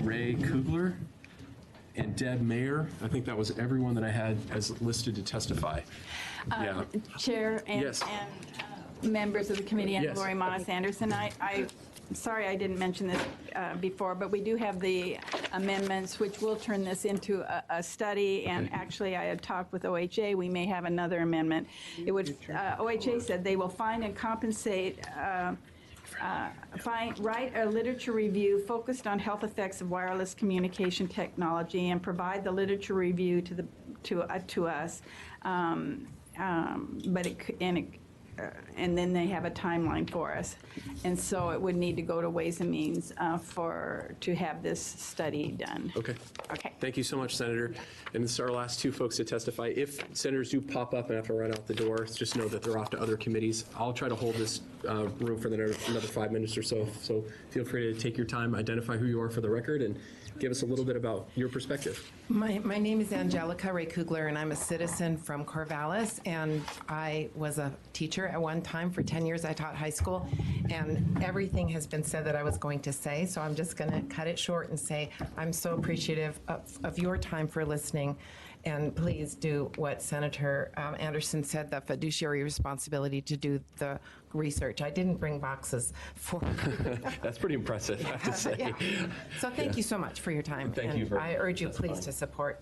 Ray Kugler and Deb Mayer. I think that was everyone that I had as listed to testify. Yeah. Chair and, Yes. and members of the committee, and Yes. Lori Monis Anderson. I'm sorry I didn't mention this before, but we do have the amendments, which will turn this into a study. And actually, I had talked with OHA. We may have another amendment. It would OHA said they will find and compensate. Write a literature review focused on health effects of wireless communication technology and provide the literature review to us. And then they have a timeline for us. And so it would need to go to Ways and Means to have this study done. Okay. Okay. Thank you so much, Senator. And this is our last two folks to testify. If senators do pop up and have to run out the door, just know that they're off to other committees. I'll try to hold this room for another 5 minutes or so. So feel free to take your time, identify who you are for the record, and give us a little bit about your perspective. My name is Angelica Ray Kugler, and I'm a citizen from Corvallis, and I was a teacher at one time. For 10 years, I taught high school, and everything has been said that I was going to say, so I'm just going to cut it short and say I'm so appreciative of your time for listening, and please do what Senator Anderson said, the fiduciary responsibility to do the research. I didn't bring boxes for That's pretty impressive, I have to say. Yeah. So thank you so much for your time. Thank you very I much. urge you That's please fine. to support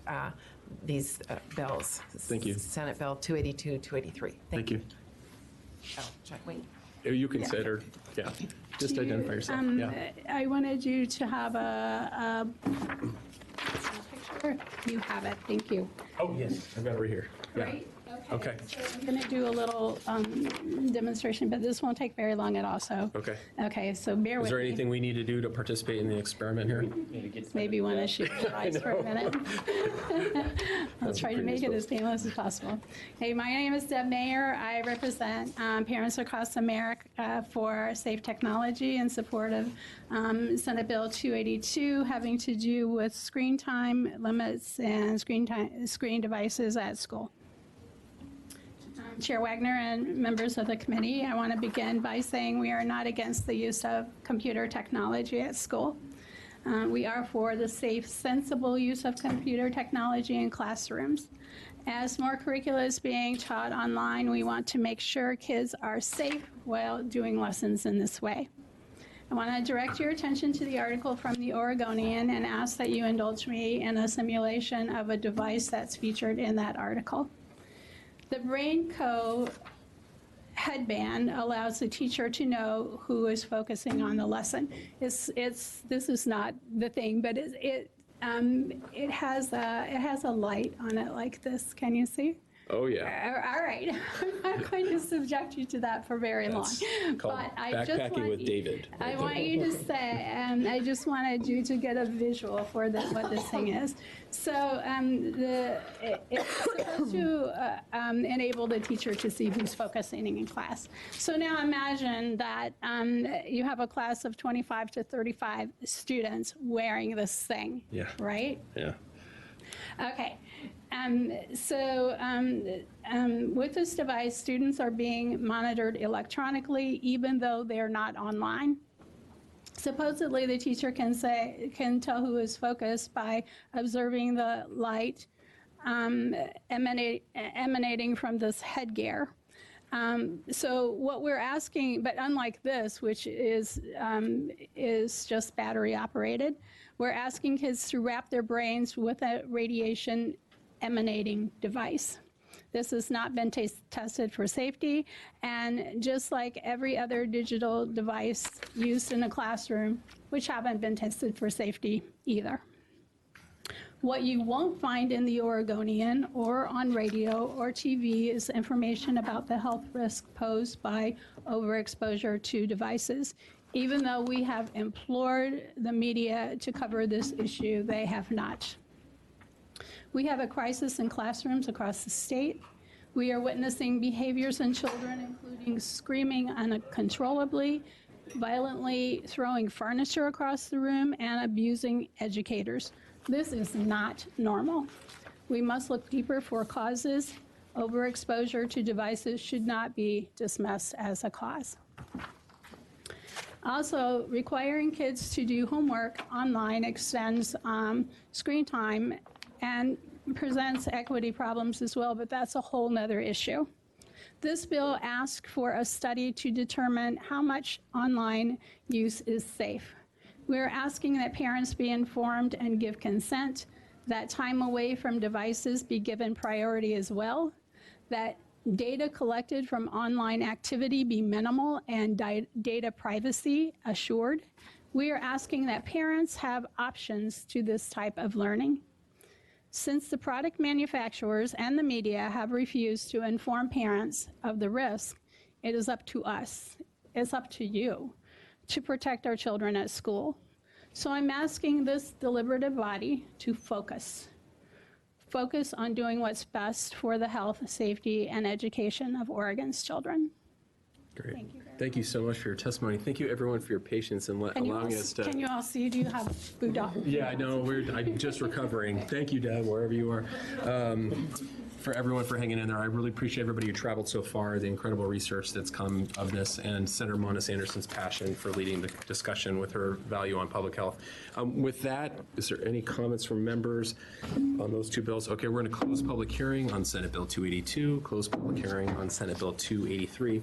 these bills. Thank you. Senate Bill 282, 283. Thank you. Oh, check, wait. You can sit or, yeah, just identify yourself. Yeah. I wanted you to have a picture. You have it. Thank you. Oh, yes, I've got it right here. Yeah. Right? Okay. So I'm going to do a little demonstration, but this won't take very long at all. So. Okay. Okay. So bear with Is there me. anything we need to do to participate in the experiment here? Maybe want to shoot your eyes for a minute. I'll try to make it as painless as possible. Hey, my name is Deb Mayer. I represent parents across America for safe technology in support of Senate Bill 282, having to do with screen time limits and screen devices at school. Chair Wagner and members of the committee, I want to begin by saying we are not against the use of computer technology at school. We are for the safe, sensible use of computer technology in classrooms. As more curricula is being taught online, we want to make sure kids are safe while doing lessons in this way. I want to direct your attention to the article from the Oregonian and ask that you indulge me in a simulation of a device that's featured in that article. The Brainco Headband allows the teacher to know who is focusing on the lesson. This is not the thing, but it has a light on it like this. Can you see? Oh, yeah. All right. I'm not going to subject you to that for very long. Called But I just Backpacking want with David. I want you to say, I just wanted you to get a visual for what this thing is. So it's supposed to enable the teacher to see who's focusing in class. So now imagine that you have a class of 25 to 35 students wearing this thing, Yeah. right? Yeah. Okay. With this device, students are being monitored electronically, even though they're not online. Supposedly, the teacher can tell who is focused by observing the light emanating from this headgear. So what we're asking, but unlike this, which is just battery operated, we're asking kids to wrap their brains with a radiation emanating device. This has not been tested for safety, and just like every other digital device used in a classroom, which haven't been tested for safety either. What you won't find in the Oregonian or on radio or TV is information about the health risk posed by overexposure to devices. Even though we have implored the media to cover this issue, they have not. We have a crisis in classrooms across the state. We are witnessing behaviors in children, including screaming uncontrollably, violently throwing furniture across the room, and abusing educators. This is not normal. We must look deeper for causes. Overexposure to devices should not be dismissed as a cause. Also, requiring kids to do homework online extends screen time and presents equity problems as well, but that's a whole nother issue. This bill asks for a study to determine how much online use is safe. We're asking that parents be informed and give consent, that time away from devices be given priority as well, that data collected from online activity be minimal and data privacy assured. We are asking that parents have options to this type of learning. Since the product manufacturers and the media have refused to inform parents of the risk, it is up to us, it's up to you, to protect our children at school. So I'm asking this deliberative body to focus on doing what's best for the health, safety, and education of Oregon's children. Great. Thank you so much for your testimony. Thank you, everyone, for your patience and allowing us to. Can you all see? Do you have food up? Yeah, I know. I'm just recovering. Thank you, Deb, wherever you are. For everyone for hanging in there. I really appreciate everybody who traveled so far, the incredible research that's come of this, and Senator Monis Anderson's passion for leading the discussion with her value on public health. With that, is there any comments from members on those two bills? Okay, we're going to close public hearing on Senate Bill 282, close public hearing on Senate Bill 283.